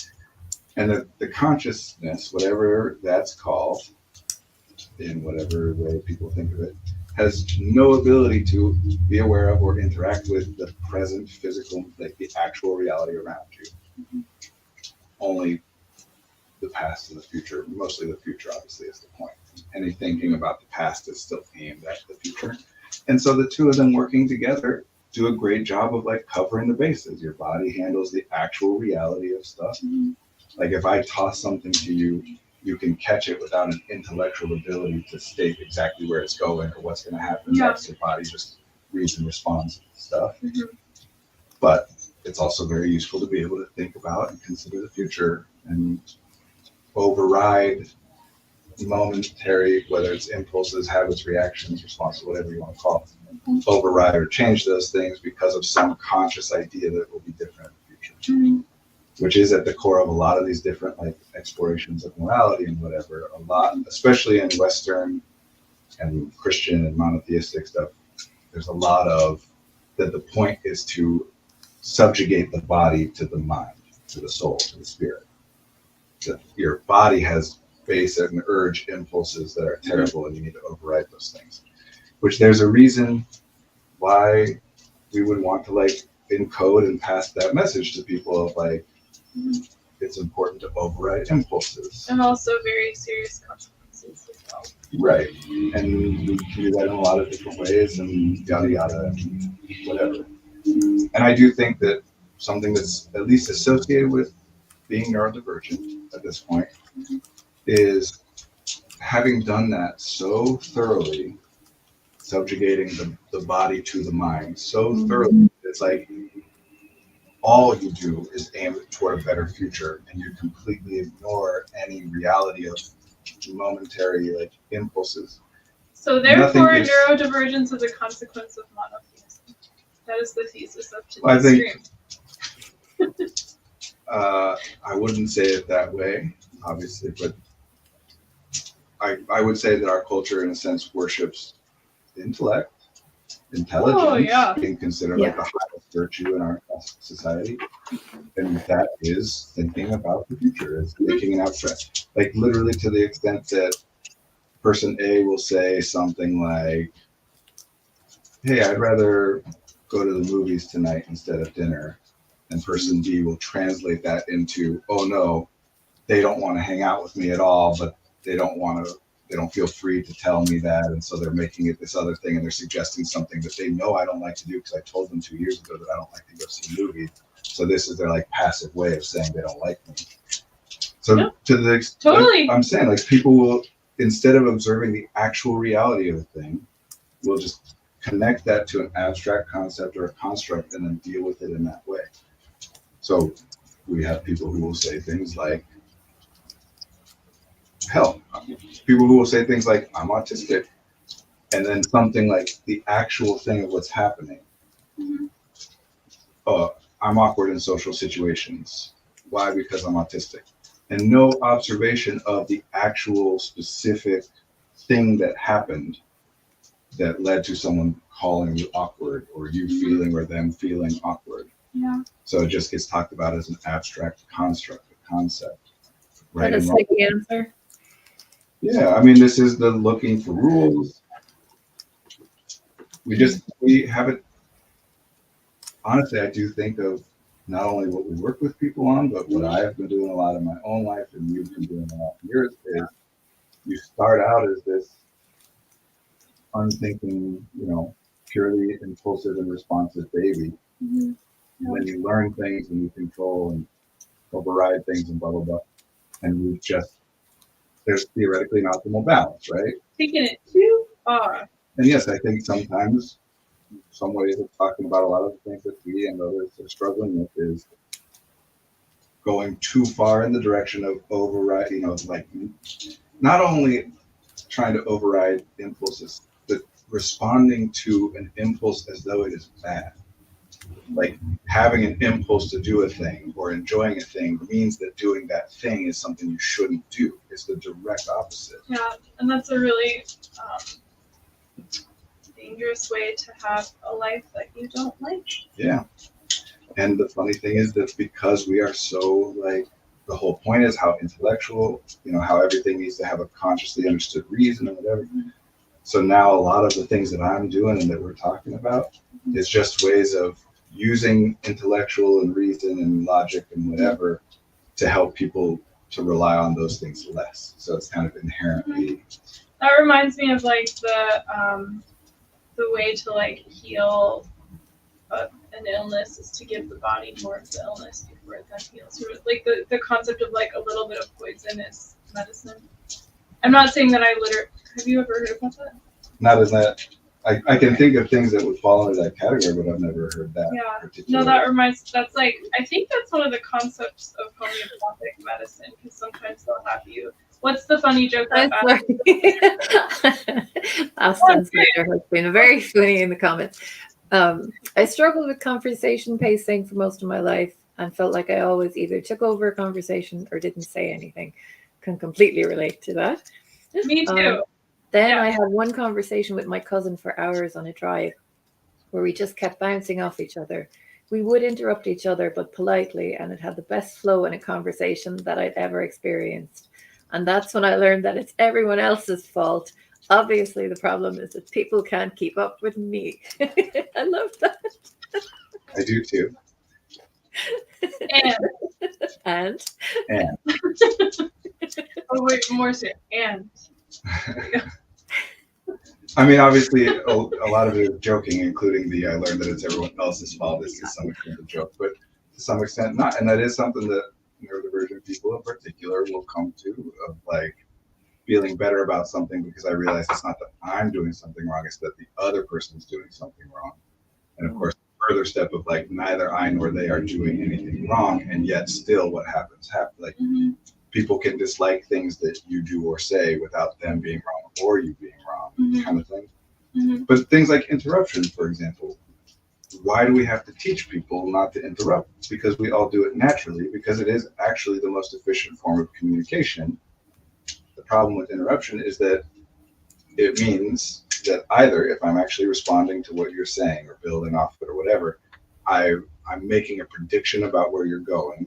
And the consciousness, whatever that's called, in whatever way people think of it, has no ability to be aware of or interact with the present physical, like the actual reality around you. Only the past and the future, mostly the future, obviously, is the point. Any thinking about the past is still aimed at the future. And so the two of them working together do a great job of like covering the bases. Your body handles the actual reality of stuff. Like if I toss something to you, you can catch it without an intellectual ability to state exactly where it's going or what's going to happen. Next, your body just reads and responds to stuff. But it's also very useful to be able to think about and consider the future and override momentary, whether it's impulses, habits, reactions, responses, whatever you want to call it, override or change those things because of some conscious idea that it will be different in the future. Which is at the core of a lot of these different like explorations of morality and whatever. A lot, especially in Western and Christian and monotheistic stuff, there's a lot of that the point is to subjugate the body to the mind, to the soul, to the spirit. That your body has basic and urge impulses that are terrible and you need to override those things. Which there's a reason why we would want to like encode and pass that message to people of like, it's important to override impulses. And also very serious consequences as well. Right. And we can do that in a lot of different ways and yada yada and whatever. And I do think that something that's at least associated with being neurodivergent at this point is having done that so thoroughly, subjugating the body to the mind so thoroughly, it's like all you do is aim toward a better future and you completely ignore any reality of momentary like impulses. So therefore neurodivergence is a consequence of monotheism. That is the thesis of today's stream. I wouldn't say it that way, obviously, but I would say that our culture in a sense worships intellect, intelligence, being considered like the highest virtue in our society. And that is thinking about the future, is thinking in abstract. Like literally to the extent that person A will say something like, hey, I'd rather go to the movies tonight instead of dinner. And person B will translate that into, oh no, they don't want to hang out with me at all, but they don't feel free to tell me that, and so they're making it this other thing, and they're suggesting something that they know I don't like to do because I told them 2 years ago that I don't like to go see movies. So this is their like passive way of saying they don't like me. So to the totally, I'm saying like people will, instead of observing the actual reality of the thing, will just connect that to an abstract concept or a construct and then deal with it in that way. So we have people who will say things like, people who will say things like, I'm autistic, and then something like the actual thing of what's happening. I'm awkward in social situations. Why? Because I'm autistic. And no observation of the actual specific thing that happened that led to someone calling you awkward or you feeling or them feeling awkward. Yeah. So it just gets talked about as an abstract construct, a concept. Right. That's like the answer. Yeah, I mean, this is the looking for rules. We haven't, honestly, I do think of not only what we work with people on, but what I've been doing a lot in my own life and you've been doing a lot in yours is you start out as this unthinking, purely impulsive and responsive baby. And then you learn things and you control and override things and blah, blah, blah. and there's theoretically an optimal balance, right? Taking it too far. And yes, I think sometimes some ways of talking about a lot of the things that we and others are struggling with is going too far in the direction of override, like not only trying to override impulses, but responding to an impulse as though it is bad. Like having an impulse to do a thing or enjoying a thing means that doing that thing is something you shouldn't do. It's the direct opposite. Yeah, and that's a really dangerous way to have a life that you don't like. Yeah. And the funny thing is that because we are so like, the whole point is how intellectual, how everything needs to have a consciously understood reason and whatever. Mm-hmm. So now a lot of the things that I'm doing and that we're talking about is just ways of using intellectual and reason and logic and whatever to help people to rely on those things less. So it's kind of inherently. That reminds me of like the way to like heal an illness is to give the body more of the illness before it then heals. Sort of like the concept of like a little bit of poison is medicine. I'm not saying that have you ever heard about that? Not as that. I can think of things that would fall into that category, but I've never heard that. Yeah. No, that's like, I think that's one of the concepts of homeopathic medicine, because sometimes they'll have you. What's the funny joke about Austin's later has been very funny in the comments. I struggled with conversation pacing for most of my life and felt like I always either took over a conversation or didn't say anything. Can completely relate to that. Me too. Then I had one conversation with my cousin for hours on a drive where we just kept bouncing off each other. We would interrupt each other, but politely, and it had the best flow in a conversation that I'd ever experienced. And that's when I learned that it's everyone else's fault. Obviously, the problem is that people can't keep up with me. I love that. I do too. And. Oh, wait, more serious. And. I mean, obviously, a lot of it is joking, including I learned that it's everyone else's fault is to some extent a joke, but to some extent not. And that is something that neurodivergent people in particular will come to, of like feeling better about something because I realize it's not that I'm doing something wrong, it's that the other person is doing something wrong. And of course, the further step of like neither I nor they are doing anything wrong, and yet still what happens. Like people can dislike things that you do or say without them being wrong or you being wrong, kind of thing. But things like interruptions, for example, why do we have to teach people not to interrupt? Because we all do it naturally, because it is actually the most efficient form of communication. The problem with interruption is that it means that either if I'm actually responding to what you're saying or building off it or whatever, I'm making a prediction about where you're going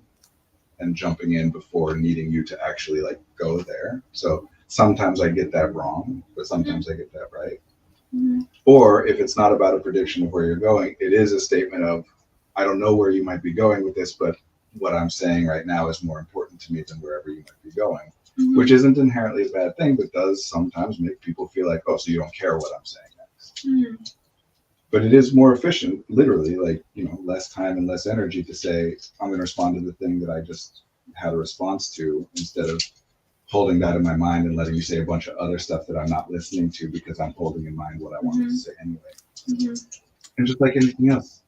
and jumping in before needing you to actually like go there. So sometimes I get that wrong, but sometimes I get that right. Or if it's not about a prediction of where you're going, it is a statement of, I don't know where you might be going with this, but what I'm saying right now is more important to me than wherever you might be going, which isn't inherently a bad thing, but does sometimes make people feel like, oh, so you don't care what I'm saying next. But it is more efficient, literally, like, less time and less energy to say, I'm going to respond to the thing that I just had a response to, instead of holding that in my mind and letting you say a bunch of other stuff that I'm not listening to because I'm holding in mind what I wanted to say anyway. And just like anything else,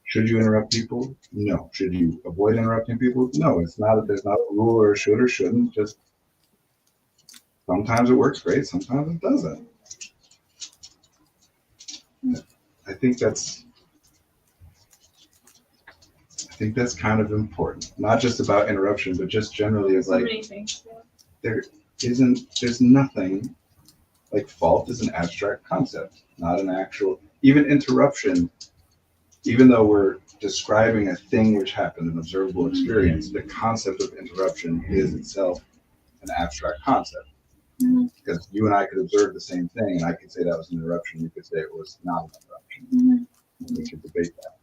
should you interrupt people? No. Should you avoid interrupting people? No. It's not. There's not a rule or a should or shouldn't. Just sometimes it works great, sometimes it doesn't. I think that's kind of important. Not just about interruption, but just generally as like there's nothing like fault is an abstract concept, not an actual, even interruption, even though we're describing a thing which happened, an observable experience, the concept of interruption is itself an abstract concept. Because you and I could observe the same thing, and I could say that was an interruption. You could say it was not an interruption. And we could debate that.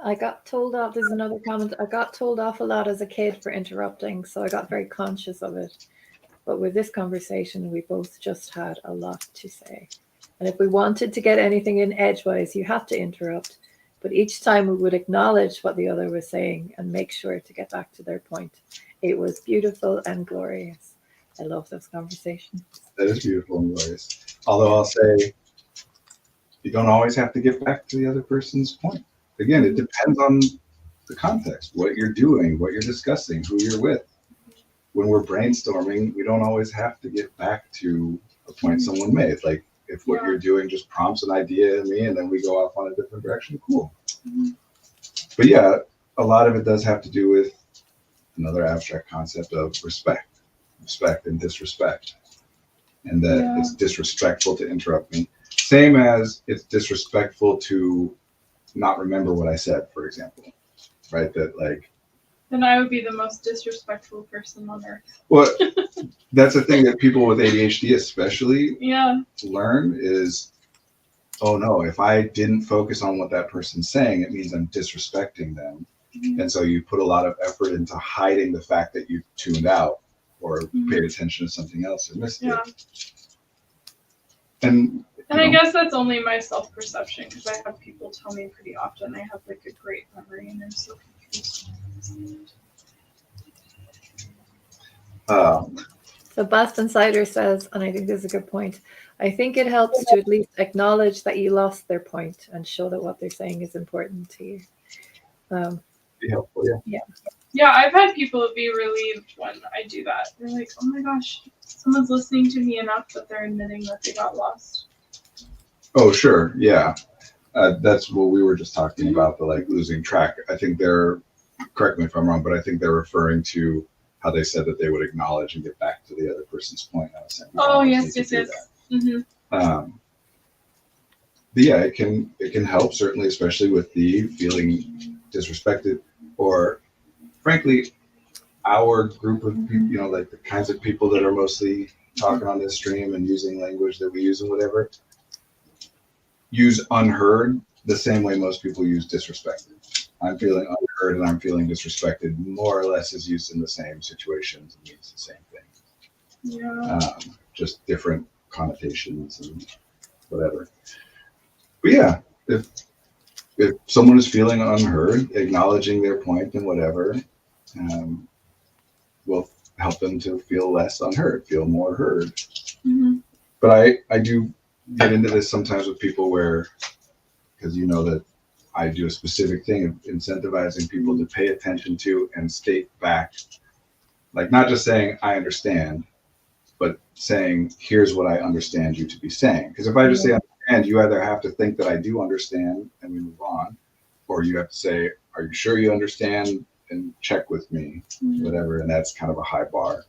I got told off. There's another comment. I got told off a lot as a kid for interrupting, so I got very conscious of it. But with this conversation, we both just had a lot to say. And if we wanted to get anything in edgewise, you had to interrupt. But each time we would acknowledge what the other was saying and make sure to get back to their point. It was beautiful and glorious. I love those conversations. That is beautiful and glorious. Although I'll say, you don't always have to get back to the other person's point. Again, it depends on the context, what you're doing, what you're discussing, who you're with. When we're brainstorming, we don't always have to get back to a point someone made. Like if what you're doing just prompts an idea in me and then we go off on a different direction, cool. But yeah, a lot of it does have to do with another abstract concept of respect and disrespect. And that it's disrespectful to interrupt me. Same as it's disrespectful to not remember what I said, for example. Right? That like, then I would be the most disrespectful person on earth. well, that's the thing that people with ADHD especially Yeah. learn is, oh no, if I didn't focus on what that person's saying, it means I'm disrespecting them. And so you put a lot of effort into hiding the fact that you tuned out or paid attention to something else or missed it. And I guess that's only my self-perception because I have people tell me pretty often I have like a great memory and they're so confused. So Boston Cider says, and I think this is a good point, I think it helps to at least acknowledge that you lost their point and show that what they're saying is important to you. Be helpful, yeah. Yeah, I've had people be relieved when I do that. They're like, oh my gosh, someone's listening to me enough that they're admitting that they got lost. Oh, sure, yeah. That's what we were just talking about, the like losing track. I think they're, correct me if I'm wrong, but I think they're referring to how they said that they would acknowledge and get back to the other person's point. I was saying, oh, yes. But yeah, it can help, certainly, especially with the feeling disrespected, or frankly, our group of people, like the kinds of people that are mostly talking on this stream and using language that we use and whatever, use unheard the same way most people use disrespected. I'm feeling unheard and I'm feeling disrespected more or less is used in the same situations and means the same thing. Yeah. Just different connotations and whatever. But yeah, if someone is feeling unheard, acknowledging their point and whatever, will help them to feel less unheard, feel more heard. But I do get into this sometimes with people where, because you know that I do a specific thing of incentivizing people to pay attention to and state back, like not just saying I understand, but saying here's what I understand you to be saying. Because if I just say understand, you either have to think that I do understand and we move on, or you have to say, are you sure you understand, and check with me, whatever. And that's kind of a high bar.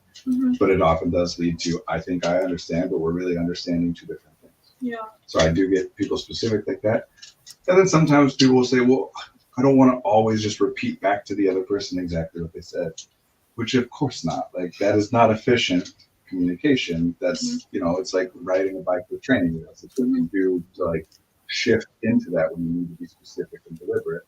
But it often does lead to, I think I understand, but we're really understanding two different things. Yeah. So I do get people specific like that. And then sometimes people will say, well, I don't want to always just repeat back to the other person exactly what they said, which of course not. Like that is not efficient communication. That's, it's like riding a bike with training wheels. It's what you do to like shift into that when you need to be specific and deliberate.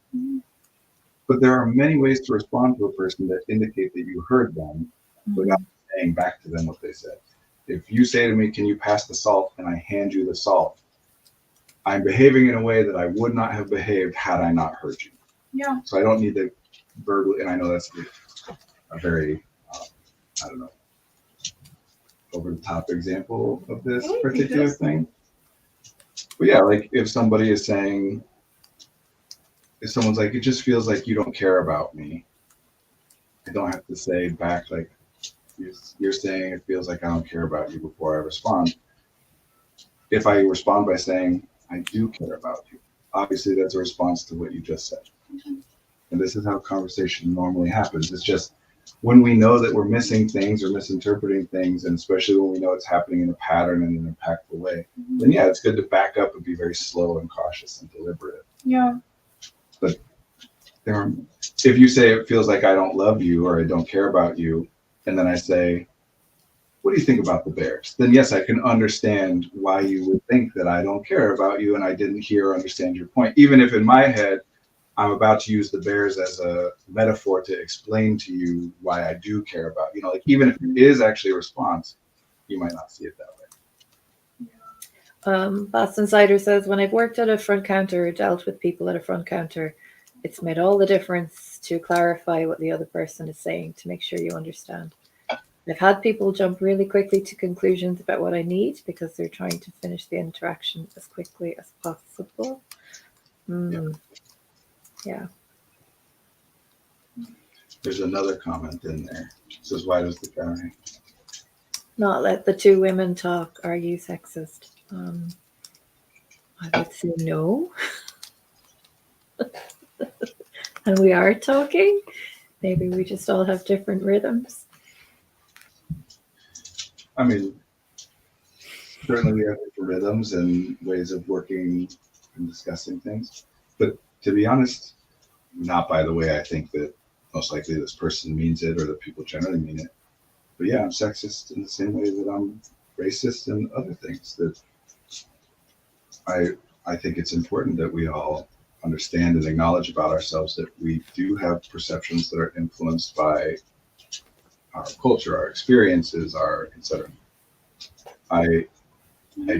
But there are many ways to respond to a person that indicate that you heard them without saying back to them what they said. If you say to me, can you pass the salt, and I hand you the salt, I'm behaving in a way that I would not have behaved had I not heard you. Yeah. So I don't need to verbally, and I know that's a very, over the top example of this particular thing. But yeah, like if somebody is saying, if someone's like, it just feels like you don't care about me, I don't have to say back like, you're saying it feels like I don't care about you before I respond. If I respond by saying, I do care about you, obviously that's a response to what you just said. And this is how conversation normally happens. It's just when we know that we're missing things or misinterpreting things, and especially when we know it's happening in a pattern in an impactful way, then yeah, it's good to back up and be very slow and cautious and deliberate. Yeah. But if you say it feels like I don't love you or I don't care about you, and then I say, what do you think about the Bears? Then yes, I can understand why you would think that I don't care about you and I didn't hear or understand your point. Even if in my head, I'm about to use the Bears as a metaphor to explain to you why I do care about you. Like even if it is actually a response, you might not see it that way. Boston Cider says, when I've worked at a front counter or dealt with people at a front counter, it's made all the difference to clarify what the other person is saying to make sure you understand. I've had people jump really quickly to conclusions about what I need because they're trying to finish the interaction as quickly as possible. Yeah. There's another comment in there. It says, why does the guy Not let the two women talk. Are you sexist? I would say no. And we are talking. Maybe we just all have different rhythms. I mean, certainly we have different rhythms and ways of working and discussing things. But to be honest, not by the way I think that most likely this person means it or that people generally mean it. But yeah, I'm sexist in the same way that I'm racist and other things. That I think it's important that we all understand and acknowledge about ourselves that we do have perceptions that are influenced by our culture, our experiences, our etc. I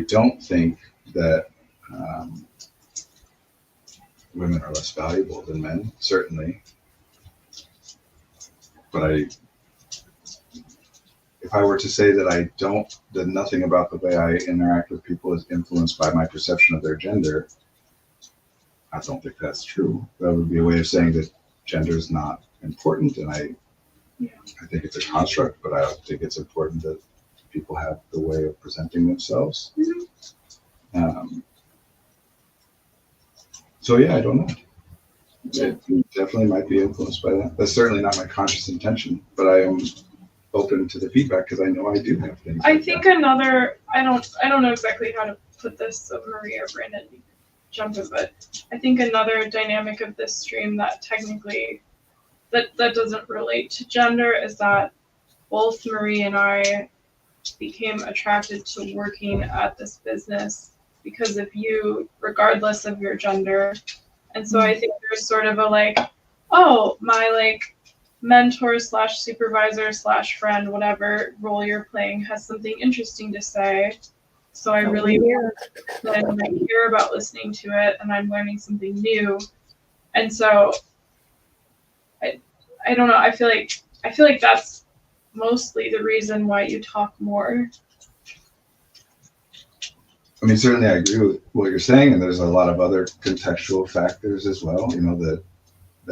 don't think that women are less valuable than men, certainly. But if I were to say that that nothing about the way I interact with people is influenced by my perception of their gender, I don't think that's true. That would be a way of saying that gender is not important, and I think it's a construct, but I don't think it's important that people have the way of presenting themselves. So yeah, I don't know. It definitely might be influenced by that. That's certainly not my conscious intention, but I am open to the feedback because I know I do have things. I think another, I don't know exactly how to put this, so Maria or Brandon jump in, but I think another dynamic of this stream that technically that doesn't relate to gender is that both Marie and I became attracted to working at this business because of you, regardless of your gender. And so I think there's sort of a like, oh, my like mentor / supervisor / friend, whatever role you're playing, has something interesting to say. So I really care about listening to it, and I'm learning something new. And so I don't know. I feel like that's mostly the reason why you talk more. I mean, certainly I agree with what you're saying, and there's a lot of other contextual factors as well. You know, that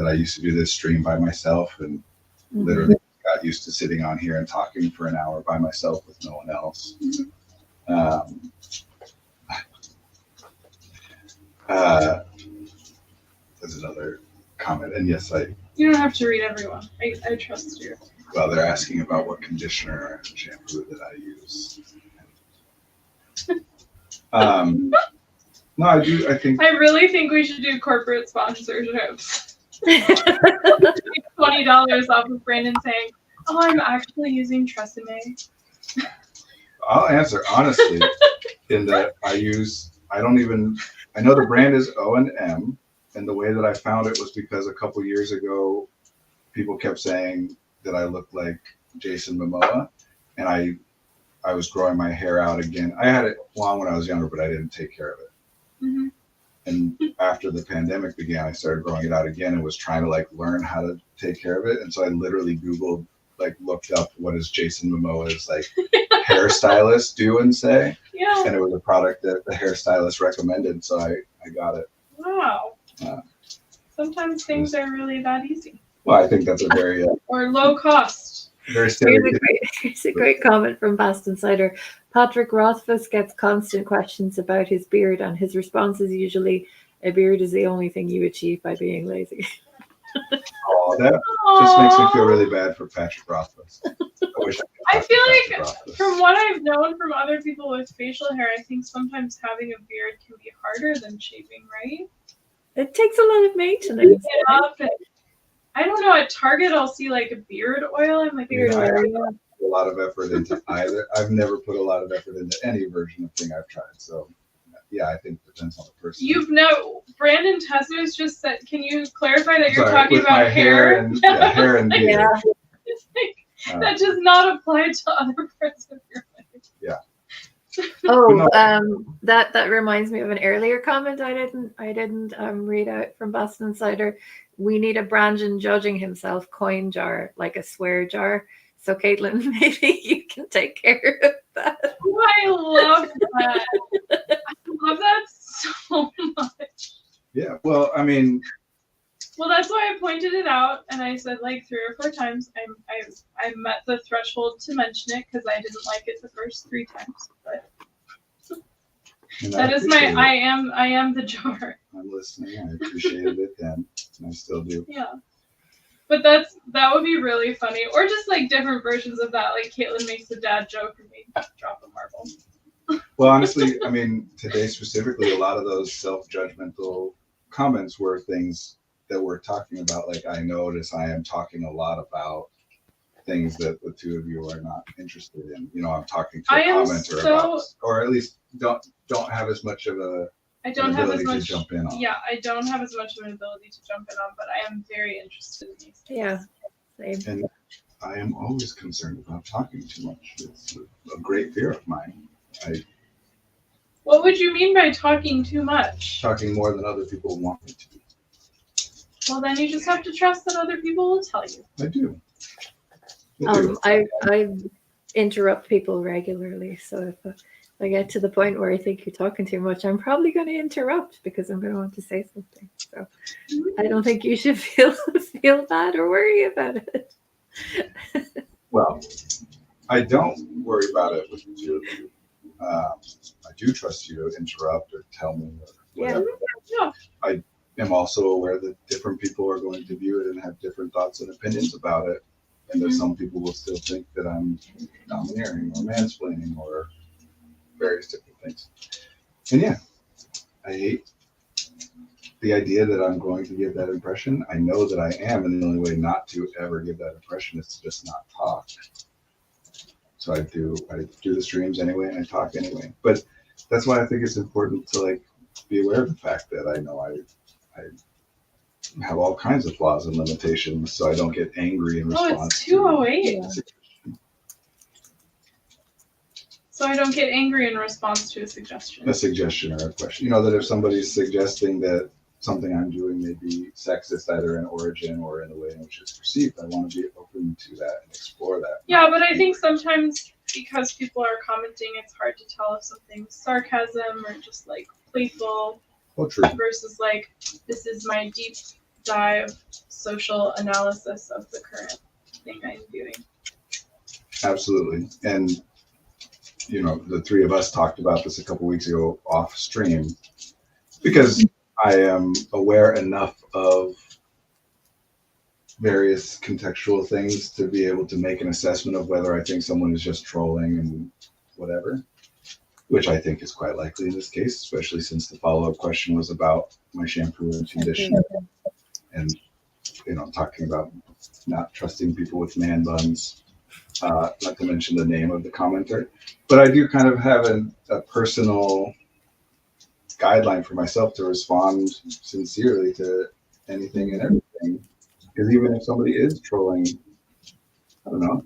I used to do this stream by myself and literally got used to sitting on here and talking for an hour by myself with no one else. There's another comment, and yes, You don't have to read everyone. I trust you. Well, they're asking about what conditioner and shampoo that I use. No, I do. I think. I really think we should do corporate sponsorships. $20 off of Brandon saying, "Oh, I'm actually using Tresemme." I'll answer honestly in that I know the brand is O&M, and the way that I found it was because a couple years ago, people kept saying that I looked like Jason Momoa, and I was growing my hair out again. I had it long when I was younger, but I didn't take care of it. And after the pandemic began, I started growing it out again and was trying to like learn how to take care of it. And so I literally Googled, like looked up what does Jason Momoa's like hairstylist do and say. Yeah. And it was a product that the hairstylist recommended. So I got it. Wow. Sometimes things are really that easy. Well, I think that's a very or low cost. Very Here's a great comment from Past Insider. Patrick Rothfuss gets constant questions about his beard, and his response is usually, "A beard is the only thing you achieve by being lazy." Oh, that just makes me feel really bad for Patrick Rothfuss. I feel like from what I've known from other people with facial hair, I think sometimes having a beard can be harder than shaving, right? It takes a lot of maintenance. I don't know. At Target, I'll see like a beard oil. I'm like, beard oil. A lot of effort into either. I've never put a lot of effort into any version of thing I've tried. So, yeah, I think it depends on the person. Brandon Tessos just said, can you clarify that you're talking about hair and hair and beard. Yeah. It's like, that does not apply to other parts of your life. Yeah. Oh, That reminds me of an earlier comment I didn't read out from Boston Insider. We need a Brandon judging himself coin jar, like a swear jar. So Caitlin, maybe you can take care of that. Oh, I love that. I love that so much. Yeah, well, I mean, Well, that's why I pointed it out, and I said like 3 or 4 times. I met the threshold to mention it because I didn't like it the first 3 times. But that is my I am the jar. I'm listening. I appreciated it then, and I still do. Yeah. But that would be really funny, or just like different versions of that. Like Caitlin makes a dad joke and we drop a marble. Well, honestly, I mean, today specifically, a lot of those self-judgmental comments were things that we're talking about. Like, I notice I am talking a lot about things that the two of you are not interested in. You know, I'm talking to a commenter about, or at least don't have as much of a I don't have as ability much to jump in on. Yeah, I don't have as much of an ability to jump in on, but I am very interested in these things. Yeah, same. And I am always concerned about talking too much. It's a great fear of mine. What would you mean by talking too much? Talking more than other people want me to. Well, then you just have to trust that other people will tell you. I do. I interrupt people regularly, so if I get to the point where I think you're talking too much, I'm probably going to interrupt because I'm going to want to say something. So I don't think you should feel bad or worry about it. Well, I don't worry about it with the two of you. I do trust you to interrupt or tell me or whatever. Yeah. I am also aware that different people are going to view it and have different thoughts and opinions about it. And that some people will still think that I'm domineering or mansplaining or various different things. And yeah, I hate the idea that I'm going to give that impression. I know that I am, and the only way not to ever give that impression is to just not talk. So I do the streams anyway, and I talk anyway. But that's why I think it's important to like be aware of the fact that I know I have all kinds of flaws and limitations, so I don't get angry in response. Oh, it's 2:08. So I don't get angry in response to a suggestion. A suggestion or a question. You know, that if somebody's suggesting that something I'm doing may be sexist, either in origin or in the way in which it's perceived, I want to be open to that and explore that. Yeah, but I think sometimes because people are commenting, it's hard to tell if something's sarcasm or just like playful. Oh, true. Versus like, this is my deep dive social analysis of the current thing I'm doing. Absolutely. And you know, the three of us talked about this a couple weeks ago off stream because I am aware enough of various contextual things to be able to make an assessment of whether I think someone is just trolling and whatever, which I think is quite likely in this case, especially since the follow-up question was about my shampoo and conditioner and, you know, talking about not trusting people with man buns. Not to mention the name of the commenter, but I do kind of have a personal guideline for myself to respond sincerely to anything and everything. Because even if somebody is trolling, I don't know.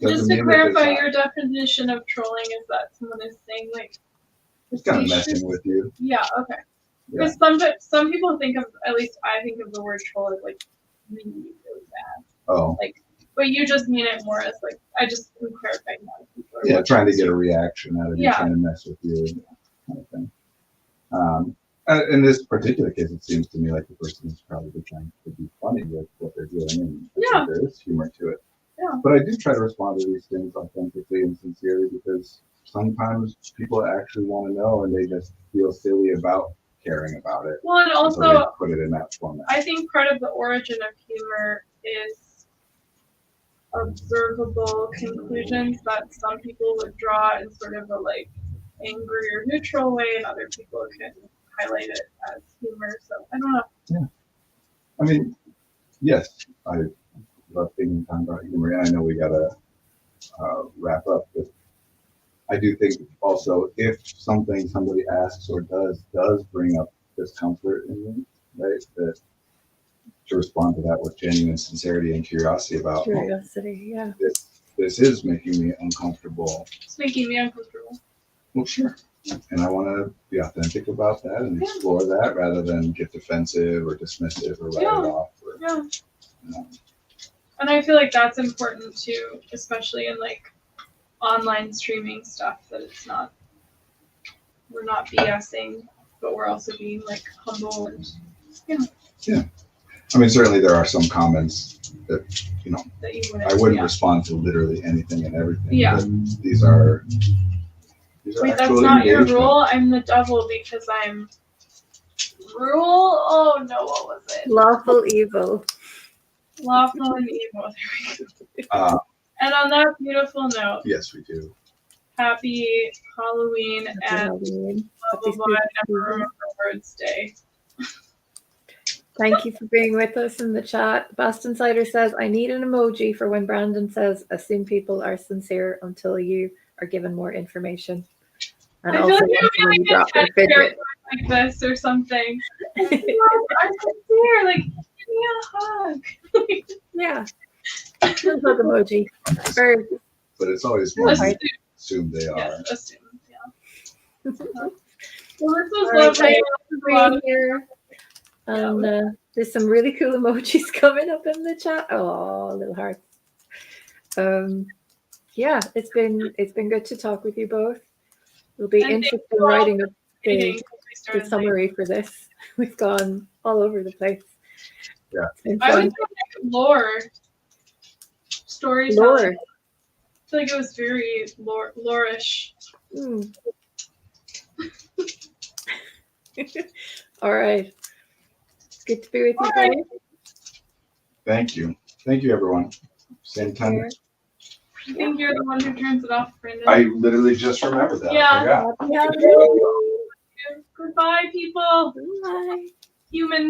Just to clarify, your definition of trolling is that someone is saying like, it's kind of messing with you. Yeah. Okay. Yeah. Because some people think of, at least I think of the word troll as like really, really bad. Oh. Like. But you just mean it more as like, I just am clarifying that. Yeah, trying to get a reaction out of you, Yeah. trying to mess with you, kind of thing. In this particular case, it seems to me like the person is probably trying to be funny with what they're doing, and Yeah. there is humor to it. Yeah. But I do try to respond to these things authentically and sincerely because sometimes people actually want to know and they just feel silly about caring about it. Well, and also, so they put it in that format. I think part of the origin of humor is observable conclusions that some people would draw in sort of a like angry or neutral way, and other people can highlight it as humor. So I don't know. Yeah. I mean, yes, I love thinking about humor, and I know we gotta wrap up, but I do think also if something somebody asks or does bring up discomfort in me, right, that to respond to that with genuine sincerity and curiosity about Yeah. this is making me uncomfortable. It's making me uncomfortable. Well, sure. And I want to be authentic about that and explore that rather than get defensive or dismissive or write it off. Or, Yeah. you know. And I feel like that's important too, especially in like online streaming stuff, that it's not, we're not BSing, but we're also being like humble and I mean, certainly there are some comments that, you know, that you I wouldn't yeah. respond to literally anything and everything. Yeah. But these are Wait, that's actual not your engagement. rule. I'm the devil because I'm rule. Oh no, what was it? Lawful evil. Lawful and evil. There we go. And on that beautiful note, Yes, we do. happy Halloween and Halloween. blah, blah, blah, Never Remember Words Day. Thank you for being with us in the chat. Boston Cider says, I need an emoji for when Brandon says, assume people are sincere until you are given more information. And I feel also like when you drop your fidget. like this or something. I'm sincere, like, give me a hug. Yeah. Hug emoji. Or, But it's always more Assume. assume they are. Yes, assume. Yeah. Well, this was All right, lovely. thanks for being here. And there's some really cool emojis coming up in the chat. Oh, little hearts. Yeah, it's been good to talk with you both. It'll be And interesting writing up the the summary for this. We've gone all over the place. Yeah. It's been I fun. would say like lore. Storytelling. Lore. I feel like it was very lore-ish. Mm. All right. It's good to be with you All right. both. Thank you. Thank you, everyone. Same time. I think you're the one who turns it off, Brendan. I literally just remembered that. Yeah. I forgot. Happy Halloween. Goodbye, people. Bye. Humans.